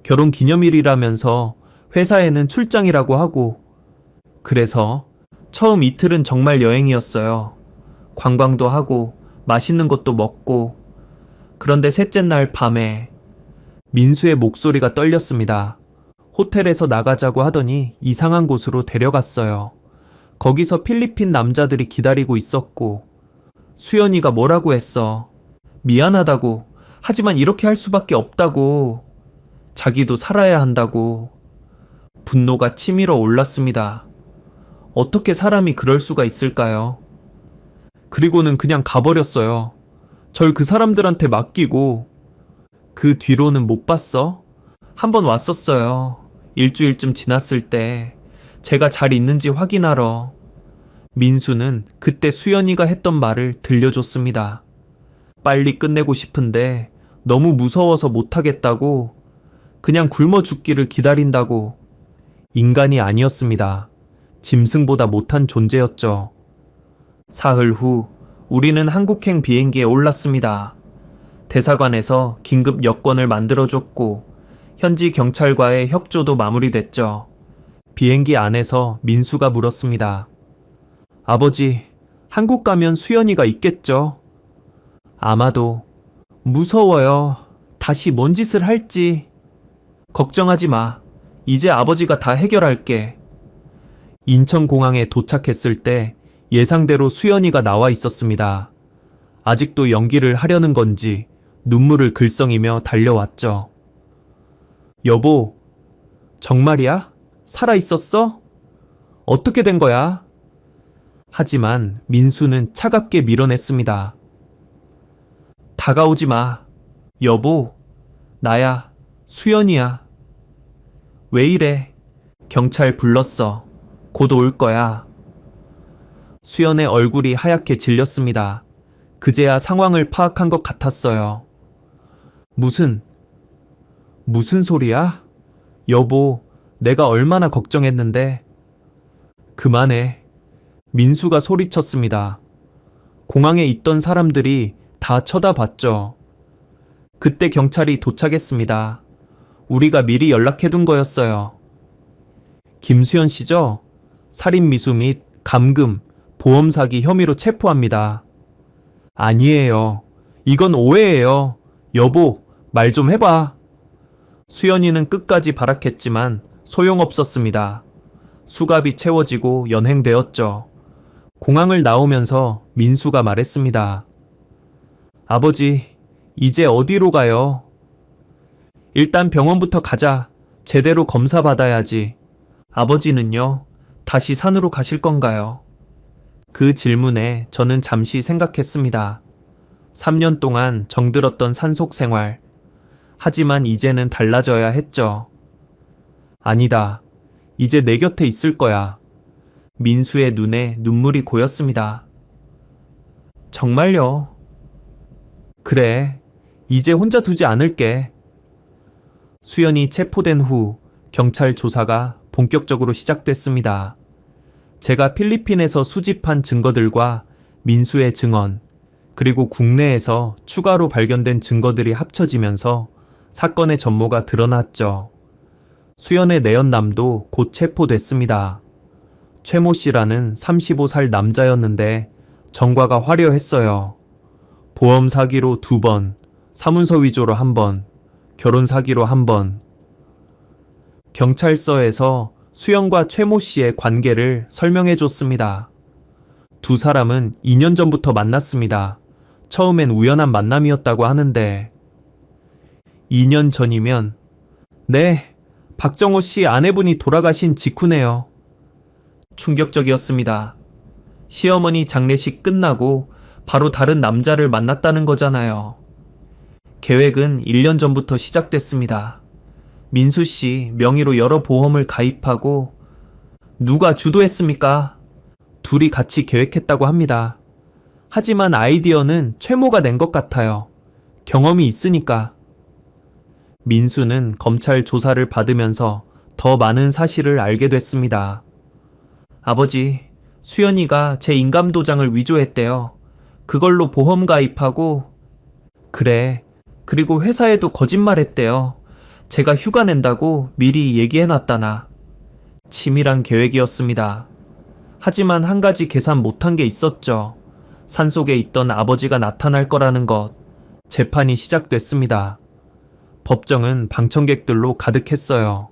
결혼 기념일이라면서 회사에는 출장이라고 하고. 그래서 처음 이틀은 정말 여행이었어요. 관광도 하고 맛있는 것도 먹고. 그런데 셋째 날 밤에 민수의 목소리가 떨렸습니다. 호텔에서 나가자고 하더니 이상한 곳으로 데려갔어요. 거기서 필리핀 남자들이 기다리고 있었고 수연이가 뭐라고 했어. 미안하다고. 하지만 이렇게 할 수밖에 없다고. 자기도 살아야 한다고. 분노가 치밀어 올랐습니다. 어떻게 사람이 그럴 수가 있을까요? 그리고는 그냥 가버렸어요. 절 그 사람들한테 맡기고. 그 뒤로는 못 봤어? 한번 왔었어요. 일주일쯤 지났을 때 제가 잘 있는지 확인하러. 민수는 그때 수연이가 했던 말을 들려줬습니다. 빨리 끝내고 싶은데 너무 무서워서 못하겠다고. 그냥 굶어 죽기를 기다린다고. 인간이 아니었습니다. 짐승보다 못한 존재였죠. 사흘 후 우리는 한국행 비행기에 올랐습니다. 대사관에서 긴급 여권을 만들어줬고 현지 경찰과의 협조도 마무리됐죠. 비행기 안에서 민수가 물었습니다. 아버지, 한국 가면 수연이가 있겠죠? 아마도. 무서워요. 다시 뭔 짓을 할지. 걱정하지 마. 이제 아버지가 다 해결할게. 인천공항에 도착했을 때 예상대로 수연이가 나와 있었습니다. 아직도 연기를 하려는 건지 눈물을 글썽이며 달려왔죠. 여보, 정말이야? 살아있었어? 어떻게 된 거야? 하지만 민수는 차갑게 밀어냈습니다. 다가오지 마. 여보, 나야, 수연이야. 왜 이래? 경찰 불렀어. 곧 올 거야. 수연의 얼굴이 하얗게 질렸습니다. 그제야 상황을 파악한 것 같았어요. 무슨 소리야? 여보, 내가 얼마나 걱정했는데. 그만해. 민수가 소리쳤습니다. 공항에 있던 사람들이 다 쳐다봤죠. 그때 경찰이 도착했습니다. 우리가 미리 연락해둔 거였어요. 김수연 씨죠? 살인미수 및 감금, 보험 사기 혐의로 체포합니다. 아니에요. 이건 오해예요. 여보, 말 좀 해봐. 수연이는 끝까지 발악했지만 소용없었습니다. 수갑이 채워지고 연행되었죠. 공항을 나오면서 민수가 말했습니다. 아버지, 이제 어디로 가요? 일단 병원부터 가자. 제대로 검사 받아야지. 아버지는요? 다시 산으로 가실 건가요? 그 질문에 저는 잠시 생각했습니다. 3년 동안 정들었던 산속 생활. 하지만 이제는 달라져야 했죠. 아니다. 이제 내 곁에 있을 거야. 민수의 눈에 눈물이 고였습니다. 정말요? 그래. 이제 혼자 두지 않을게. 수연이 체포된 후 경찰 조사가 본격적으로 시작됐습니다. 제가 필리핀에서 수집한 증거들과 민수의 증언, 그리고 국내에서 추가로 발견된 증거들이 합쳐지면서 사건의 전모가 드러났죠. 수연의 내연남도 곧 체포됐습니다. 최모 씨라는 35살 남자였는데 전과가 화려했어요. 보험 사기로 2번, 사문서 위조로 1번, 결혼 사기로 1번. 경찰서에서 수연과 최모 씨의 관계를 설명해 줬습니다. 두 사람은 2년 전부터 만났습니다. 처음엔 우연한 만남이었다고 하는데 2년 전이면 네, 박정호 씨 아내분이 돌아가신 직후네요. 충격적이었습니다. 시어머니 장례식 끝나고 바로 다른 남자를 만났다는 거잖아요. 계획은 1년 전부터 시작됐습니다. 민수 씨 명의로 여러 보험을 가입하고 누가 주도했습니까? 둘이 같이 계획했다고 합니다. 하지만 아이디어는 최모가 낸 것 같아요. 경험이 있으니까. 민수는 검찰 조사를 받으면서 더 많은 사실을 알게 됐습니다. 아버지, 수연이가 제 인감도장을 위조했대요. 그걸로 보험 가입하고 그래, 그리고 회사에도 거짓말했대요. 제가 휴가 낸다고 미리 얘기해놨다나. 치밀한 계획이었습니다. 하지만 한 가지 계산 못한 게 있었죠. 산속에 있던 아버지가 나타날 거라는 것. 재판이 시작됐습니다. 법정은 방청객들로 가득했어요.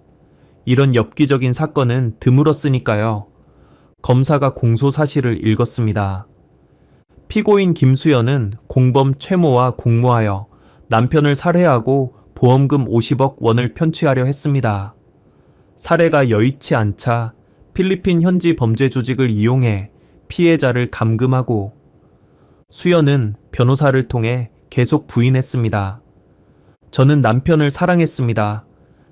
이런 엽기적인 사건은 드물었으니까요. 검사가 공소 사실을 읽었습니다. 피고인 김수연은 공범 최모와 공모하여 남편을 살해하고 보험금 50억 원을 편취하려 했습니다. 사례가 여의치 않자 필리핀 현지 범죄 조직을 이용해 피해자를 감금하고 수연은 변호사를 통해 계속 부인했습니다. 저는 남편을 사랑했습니다.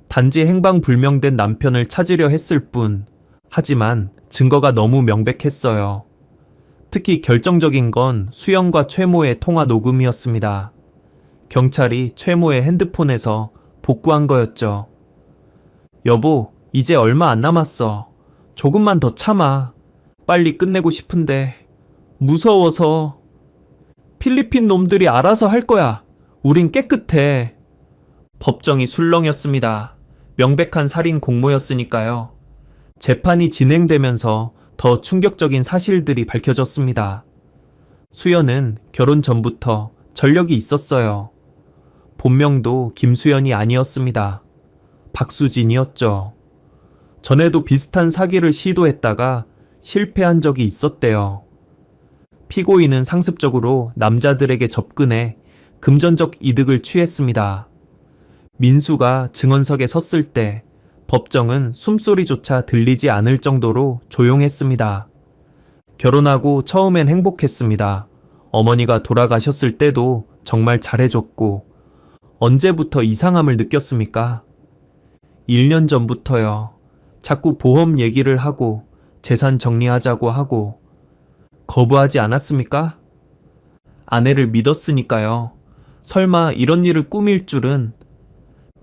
단지 행방불명된 남편을 찾으려 했을 뿐. 하지만 증거가 너무 명백했어요. 특히 결정적인 건 수연과 최모의 통화 녹음이었습니다. 경찰이 최모의 핸드폰에서 복구한 거였죠. 여보, 이제 얼마 안 남았어. 조금만 더 참아. 빨리 끝내고 싶은데. 무서워서. 필리핀 놈들이 알아서 할 거야. 우린 깨끗해. 법정이 술렁였습니다. 명백한 살인 공모였으니까요. 재판이 진행되면서 더 충격적인 사실들이 밝혀졌습니다. 수연은 결혼 전부터 전력이 있었어요. 본명도 김수연이 아니었습니다. 박수진이었죠. 전에도 비슷한 사기를 시도했다가 실패한 적이 있었대요. 피고인은 상습적으로 남자들에게 접근해 금전적 이득을 취했습니다. 민수가 증언석에 섰을 때 법정은 숨소리조차 들리지 않을 정도로 조용했습니다. 결혼하고 처음엔 행복했습니다. 어머니가 돌아가셨을 때도 정말 잘해줬고, 언제부터 이상함을 느꼈습니까? 1년 전부터요. 자꾸 보험 얘기를 하고 재산 정리하자고 하고 거부하지 않았습니까? 아내를 믿었으니까요. 설마 이런 일을 꾸밀 줄은.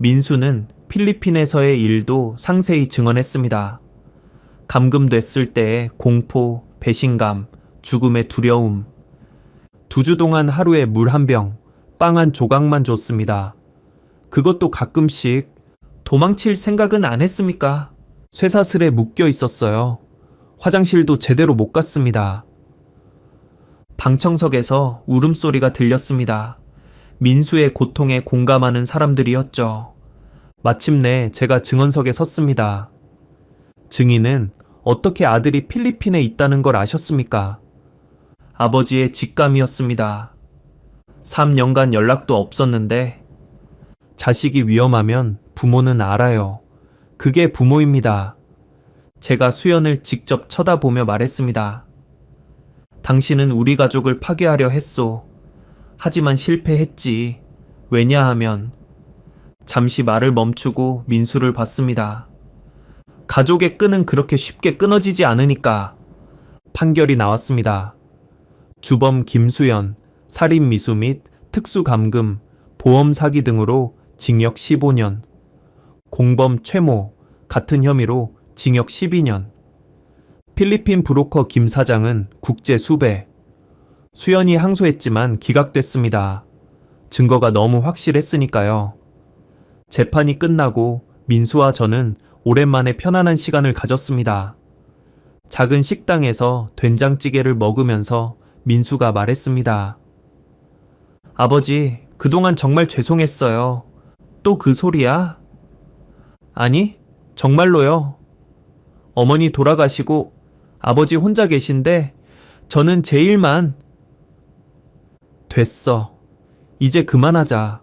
민수는 필리핀에서의 일도 상세히 증언했습니다. 감금됐을 때의 공포, 배신감, 죽음의 두려움. 2주 동안 하루에 물 한 병, 빵 한 조각만 줬습니다. 그것도 가끔씩. 도망칠 생각은 안 했습니까? 쇠사슬에 묶여 있었어요. 화장실도 제대로 못 갔습니다. 방청석에서 울음소리가 들렸습니다. 민수의 고통에 공감하는 사람들이었죠. 마침내 제가 증언석에 섰습니다. 증인은 어떻게 아들이 필리핀에 있다는 걸 아셨습니까? 아버지의 직감이었습니다. 3년간 연락도 없었는데 자식이 위험하면 부모는 알아요. 그게 부모입니다. 제가 수연을 직접 쳐다보며 말했습니다. 당신은 우리 가족을 파괴하려 했소. 하지만 실패했지. 왜냐하면. 잠시 말을 멈추고 민수를 봤습니다. 가족의 끈은 그렇게 쉽게 끊어지지 않으니까. 판결이 나왔습니다. 주범 김수연, 살인 미수 및 특수감금, 보험 사기 등으로 징역 15년. 공범 최모, 같은 혐의로 징역 12년. 필리핀 브로커 김 사장은 국제 수배. 수연이 항소했지만 기각됐습니다. 증거가 너무 확실했으니까요. 재판이 끝나고 민수와 저는 오랜만에 편안한 시간을 가졌습니다. 작은 식당에서 된장찌개를 먹으면서 민수가 말했습니다. 아버지, 그동안 정말 죄송했어요. 또 그 소리야? 아니, 정말로요. 어머니 돌아가시고 아버지 혼자 계신데 저는 제 일만. 됐어. 이제 그만하자.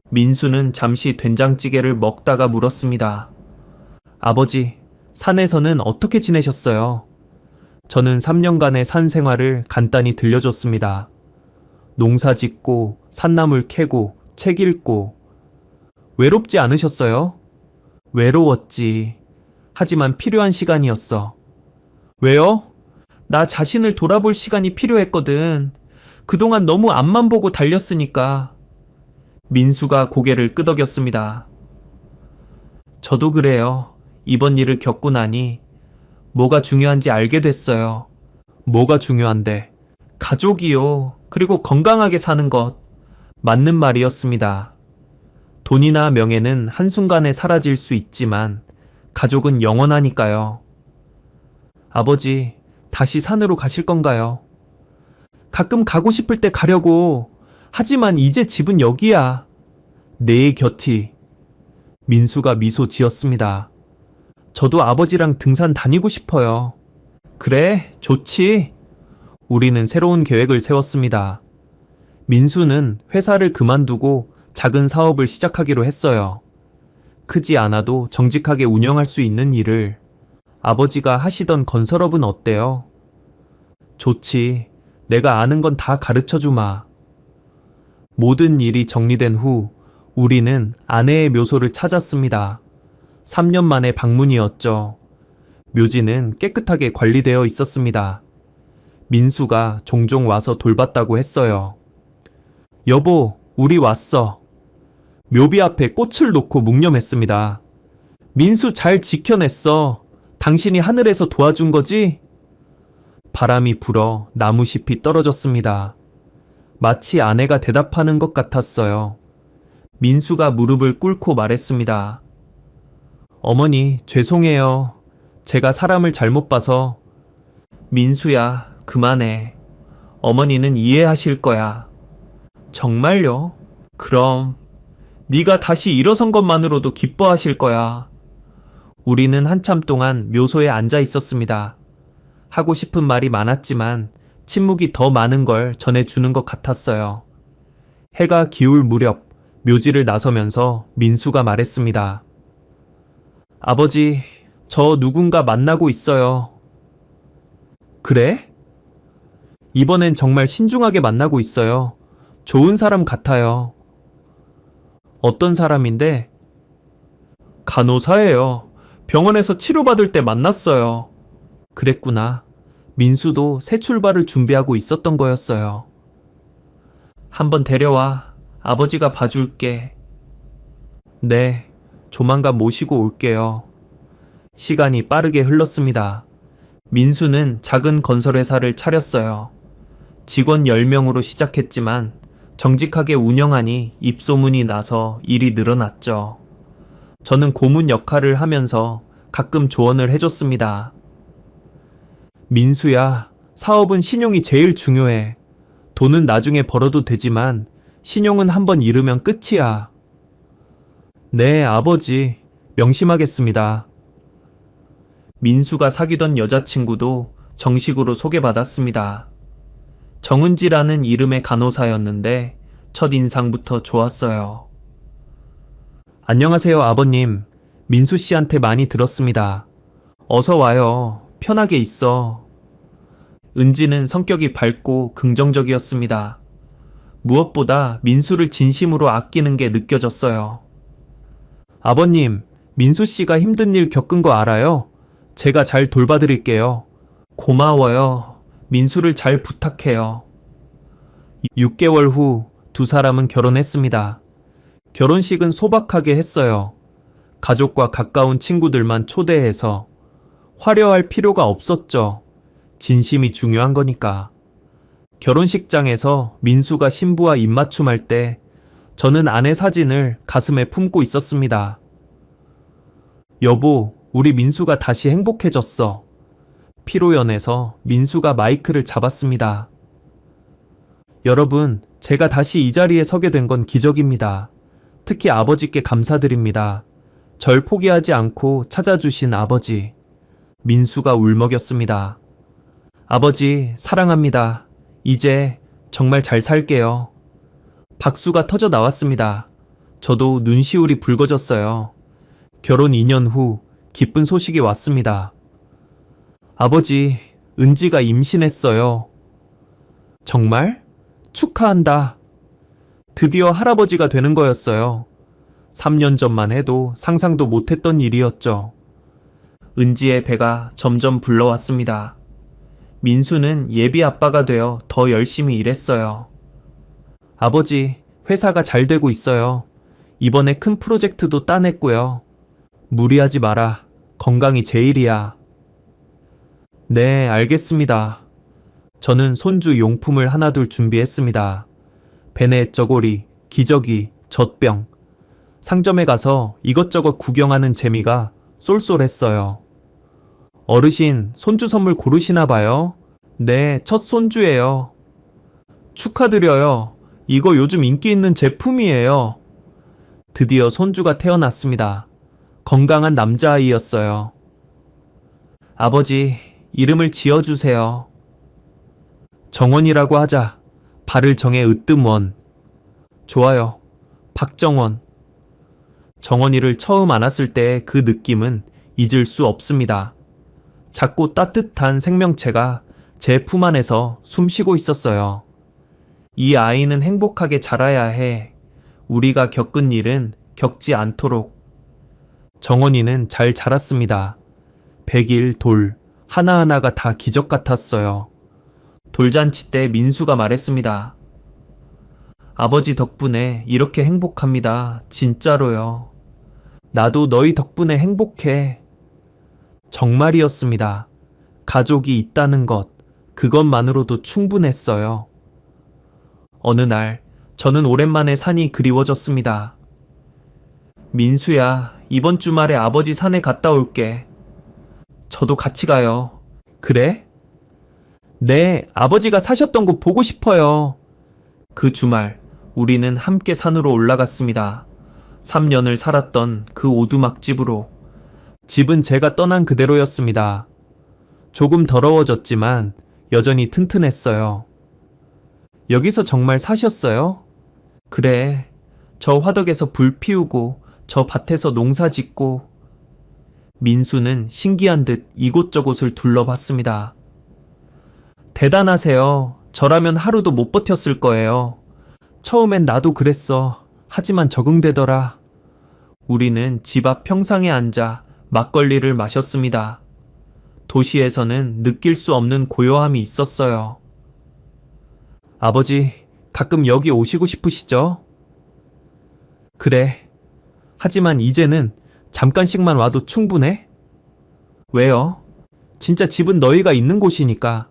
민수는 잠시 된장찌개를 먹다가 물었습니다. 아버지, 산에서는 어떻게 지내셨어요? 저는 3년간의 산 생활을 간단히 들려줬습니다. 농사 짓고, 산나물 캐고, 책 읽고. 외롭지 않으셨어요? 외로웠지. 하지만 필요한 시간이었어. 왜요? 나 자신을 돌아볼 시간이 필요했거든. 그동안 너무 앞만 보고 달렸으니까. 민수가 고개를 끄덕였습니다. 저도 그래요. 이번 일을 겪고 나니 뭐가 중요한지 알게 됐어요. 뭐가 중요한데? 가족이요. 그리고 건강하게 사는 것. 맞는 말이었습니다. 돈이나 명예는 한순간에 사라질 수 있지만 가족은 영원하니까요. 아버지, 다시 산으로 가실 건가요? 가끔 가고 싶을 때 가려고. 하지만 이제 집은 여기야. 내 곁이. 민수가 미소 지었습니다. 저도 아버지랑 등산 다니고 싶어요. 그래, 좋지. 우리는 새로운 계획을 세웠습니다. 민수는 회사를 그만두고 작은 사업을 시작하기로 했어요. 크지 않아도 정직하게 운영할 수 있는 일을. 아버지가 하시던 건설업은 어때요? 좋지. 내가 아는 건 다 가르쳐 주마. 모든 일이 정리된 후 우리는 아내의 묘소를 찾았습니다. 3년 만의 방문이었죠. 묘지는 깨끗하게 관리되어 있었습니다. 민수가 종종 와서 돌봤다고 했어요. 여보, 우리 왔어. 묘비 앞에 꽃을 놓고 묵념했습니다. 민수 잘 지켜냈어. 당신이 하늘에서 도와준 거지? 바람이 불어 나무잎이 떨어졌습니다. 마치 아내가 대답하는 것 같았어요. 민수가 무릎을 꿇고 말했습니다. 어머니, 죄송해요. 제가 사람을 잘못 봐서. 민수야, 그만해. 어머니는 이해하실 거야. 정말요? 그럼 네가 다시 일어선 것만으로도 기뻐하실 거야. 우리는 한참 동안 묘소에 앉아 있었습니다. 하고 싶은 말이 많았지만 침묵이 더 많은 걸 전해주는 것 같았어요. 해가 기울 무렵 묘지를 나서면서 민수가 말했습니다. 아버지, 저 누군가 만나고 있어요. 그래? 이번엔 정말 신중하게 만나고 있어요. 좋은 사람 같아요. 어떤 사람인데? 간호사예요. 병원에서 치료받을 때 만났어요. 그랬구나. 민수도 새 출발을 준비하고 있었던 거였어요. 한번 데려와. 아버지가 봐줄게. 네, 조만간 모시고 올게요. 시간이 빠르게 흘렀습니다. 민수는 작은 건설회사를 차렸어요. 직원 10명으로 시작했지만 정직하게 운영하니 입소문이 나서 일이 늘어났죠. 저는 고문 역할을 하면서 가끔 조언을 해줬습니다. 민수야, 사업은 신용이 제일 중요해. 돈은 나중에 벌어도 되지만 신용은 한번 잃으면 끝이야. 네, 아버지. 명심하겠습니다. 민수가 사귀던 여자친구도 정식으로 소개받았습니다. 정은지라는 이름의 간호사였는데 첫인상부터 좋았어요. 안녕하세요, 아버님. 민수 씨한테 많이 들었습니다. 어서 와요. 편하게 있어. 은지는 성격이 밝고 긍정적이었습니다. 무엇보다 민수를 진심으로 아끼는 게 느껴졌어요. 아버님, 민수 씨가 힘든 일 겪은 거 알아요? 제가 잘 돌봐드릴게요. 고마워요. 민수를 잘 부탁해요. 6개월 후 두 사람은 결혼했습니다. 결혼식은 소박하게 했어요. 가족과 가까운 친구들만 초대해서. 화려할 필요가 없었죠. 진심이 중요한 거니까. 결혼식장에서 민수가 신부와 입맞춤할 때 저는 아내 사진을 가슴에 품고 있었습니다. 여보, 우리 민수가 다시 행복해졌어. 피로연에서 민수가 마이크를 잡았습니다. 여러분, 제가 다시 이 자리에 서게 된 건 기적입니다. 특히 아버지께 감사드립니다. 절 포기하지 않고 찾아주신 아버지. 민수가 울먹였습니다. 아버지, 사랑합니다. 이제 정말 잘 살게요. 박수가 터져 나왔습니다. 저도 눈시울이 붉어졌어요. 결혼 2년 후 기쁜 소식이 왔습니다. 아버지, 은지가 임신했어요. 정말? 축하한다. 드디어 할아버지가 되는 거였어요. 3년 전만 해도 상상도 못했던 일이었죠. 은지의 배가 점점 불러왔습니다. 민수는 예비 아빠가 되어 더 열심히 일했어요. 아버지, 회사가 잘 되고 있어요. 이번에 큰 프로젝트도 따냈고요. 무리하지 마라. 건강이 제일이야. 네, 알겠습니다. 저는 손주 용품을 하나둘 준비했습니다. 베네 저고리, 기저귀, 젖병. 상점에 가서 이것저것 구경하는 재미가 쏠쏠했어요. 어르신, 손주 선물 고르시나 봐요? 네, 첫 손주예요. 축하드려요. 이거 요즘 인기 있는 제품이에요. 드디어 손주가 태어났습니다. 건강한 남자아이였어요. 아버지, 이름을 지어주세요. 정원이라고 하자. 발을 정해 으뜸원. 좋아요. 박정원. 정원이를 처음 안았을 때 그 느낌은 잊을 수 없습니다. 작고 따뜻한 생명체가 제 품 안에서 숨쉬고 있었어요. 이 아이는 행복하게 자라야 해. 우리가 겪은 일은 겪지 않도록. 정원이는 잘 자랐습니다. 100일 돌 하나하나가 다 기적 같았어요. 돌잔치 때 민수가 말했습니다. 아버지 덕분에 이렇게 행복합니다. 진짜로요. 나도 너희 덕분에 행복해. 정말이었습니다. 가족이 있다는 것, 그것만으로도 충분했어요. 어느 날 저는 오랜만에 산이 그리워졌습니다. 민수야, 이번 주말에 아버지 산에 갔다 올게. 저도 같이 가요. 그래? 네, 아버지가 사셨던 곳 보고 싶어요. 그 주말, 우리는 함께 산으로 올라갔습니다. 3년을 살았던 그 오두막집으로. 집은 제가 떠난 그대로였습니다. 조금 더러워졌지만 여전히 튼튼했어요. 여기서 정말 사셨어요? 그래. 저 화덕에서 불 피우고 저 밭에서 농사 짓고. 민수는 신기한 듯 이곳저곳을 둘러봤습니다. 대단하세요. 저라면 하루도 못 버텼을 거예요. 처음엔 나도 그랬어. 하지만 적응되더라. 우리는 집 앞 평상에 앉아 막걸리를 마셨습니다. 도시에서는 느낄 수 없는 고요함이 있었어요. 아버지, 가끔 여기 오시고 싶으시죠? 그래. 하지만 이제는 잠깐씩만 와도 충분해? 왜요? 진짜 집은 너희가 있는 곳이니까.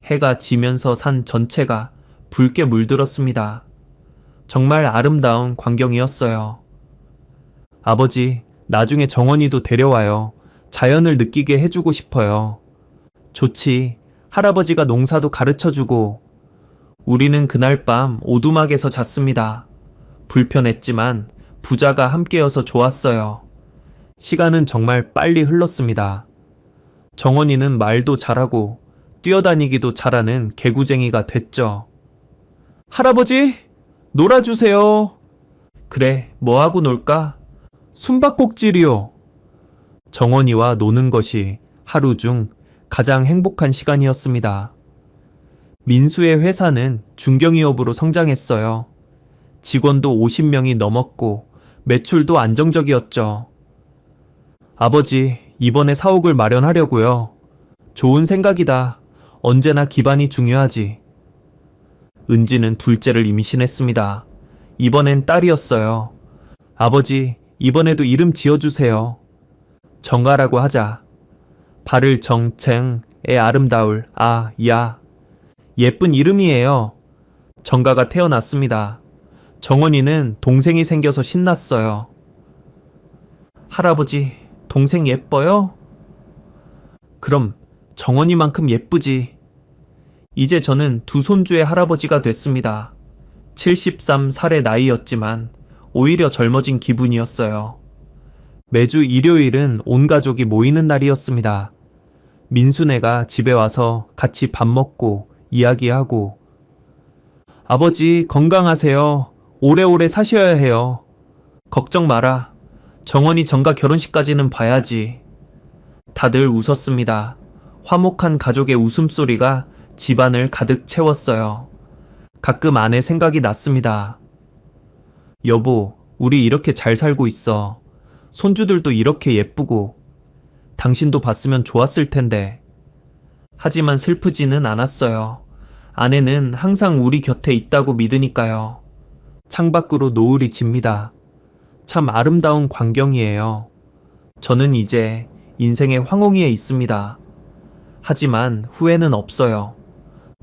해가 지면서 산 전체가 붉게 물들었습니다. 정말 아름다운 광경이었어요. 아버지, 나중에 정원이도 데려와요. 자연을 느끼게 해주고 싶어요. 좋지. 할아버지가 농사도 가르쳐주고. 우리는 그날 밤 오두막에서 잤습니다. 불편했지만 부자가 함께여서 좋았어요. 시간은 정말 빨리 흘렀습니다. 정원이는 말도 잘하고 뛰어다니기도 잘하는 개구쟁이가 됐죠. 할아버지, 놀아주세요. 그래, 뭐하고 놀까? 숨바꼭질이요. 정원이와 노는 것이 하루 중 가장 행복한 시간이었습니다. 민수의 회사는 중견기업으로 성장했어요. 직원도 50명이 넘었고 매출도 안정적이었죠. 아버지, 이번에 사옥을 마련하려고요. 좋은 생각이다. 언제나 기반이 중요하지. 은지는 둘째를 임신했습니다. 이번엔 딸이었어요. 아버지, 이번에도 이름 지어주세요. 정아라고 하자. 발을 정쟁에 아름다울 야. 예쁜 이름이에요. 정가가 태어났습니다. 정원이는 동생이 생겨서 신났어요. 할아버지, 동생 예뻐요? 그럼 정원이만큼 예쁘지. 이제 저는 두 손주의 할아버지가 됐습니다. 73살의 나이였지만 오히려 젊어진 기분이었어요. 매주 일요일은 온 가족이 모이는 날이었습니다. 민수네가 집에 와서 같이 밥 먹고 이야기하고. 아버지, 건강하세요. 오래오래 사셔야 해요. 걱정 마라. 정원이 정가 결혼식까지는 봐야지. 다들 웃었습니다. 화목한 가족의 웃음소리가 집안을 가득 채웠어요. 가끔 아내 생각이 났습니다. 여보, 우리 이렇게 잘 살고 있어. 손주들도 이렇게 예쁘고. 당신도 봤으면 좋았을 텐데. 하지만 슬프지는 않았어요. 아내는 항상 우리 곁에 있다고 믿으니까요. 창밖으로 노을이 집니다. 참 아름다운 광경이에요. 저는 이제 인생의 황홀리에 있습니다. 하지만 후회는 없어요.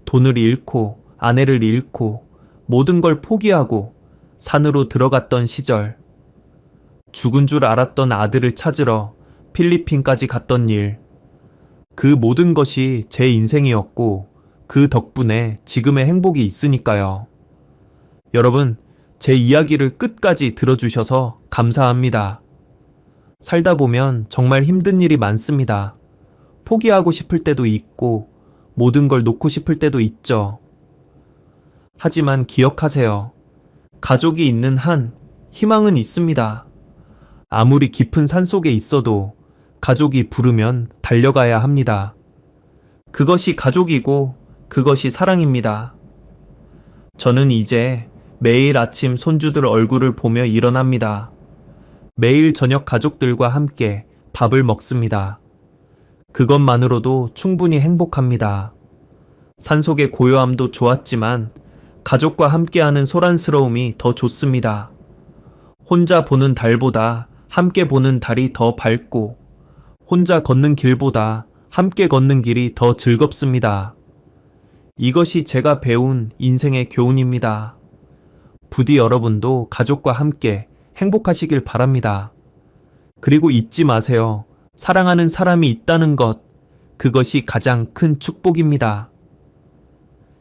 돈을 잃고 아내를 잃고 모든 걸 포기하고 산으로 들어갔던 시절. 죽은 줄 알았던 아들을 찾으러 필리핀까지 갔던 일. 그 모든 것이 제 인생이었고 그 덕분에 지금의 행복이 있으니까요. 여러분, 제 이야기를 끝까지 들어주셔서 감사합니다. 살다 보면 정말 힘든 일이 많습니다. 포기하고 싶을 때도 있고 모든 걸 놓고 싶을 때도 있죠. 하지만 기억하세요. 가족이 있는 한 희망은 있습니다. 아무리 깊은 산속에 있어도 가족이 부르면 달려가야 합니다. 그것이 가족이고 그것이 사랑입니다. 저는 이제 매일 아침 손주들 얼굴을 보며 일어납니다. 매일 저녁 가족들과 함께 밥을 먹습니다. 그것만으로도 충분히 행복합니다. 산속의 고요함도 좋았지만 가족과 함께하는 소란스러움이 더 좋습니다. 혼자 보는 달보다 함께 보는 달이 더 밝고 혼자 걷는 길보다 함께 걷는 길이 더 즐겁습니다. 이것이 제가 배운 인생의 교훈입니다. 부디 여러분도 가족과 함께 행복하시길 바랍니다. 그리고 잊지 마세요. 사랑하는 사람이 있다는 것, 그것이 가장 큰 축복입니다.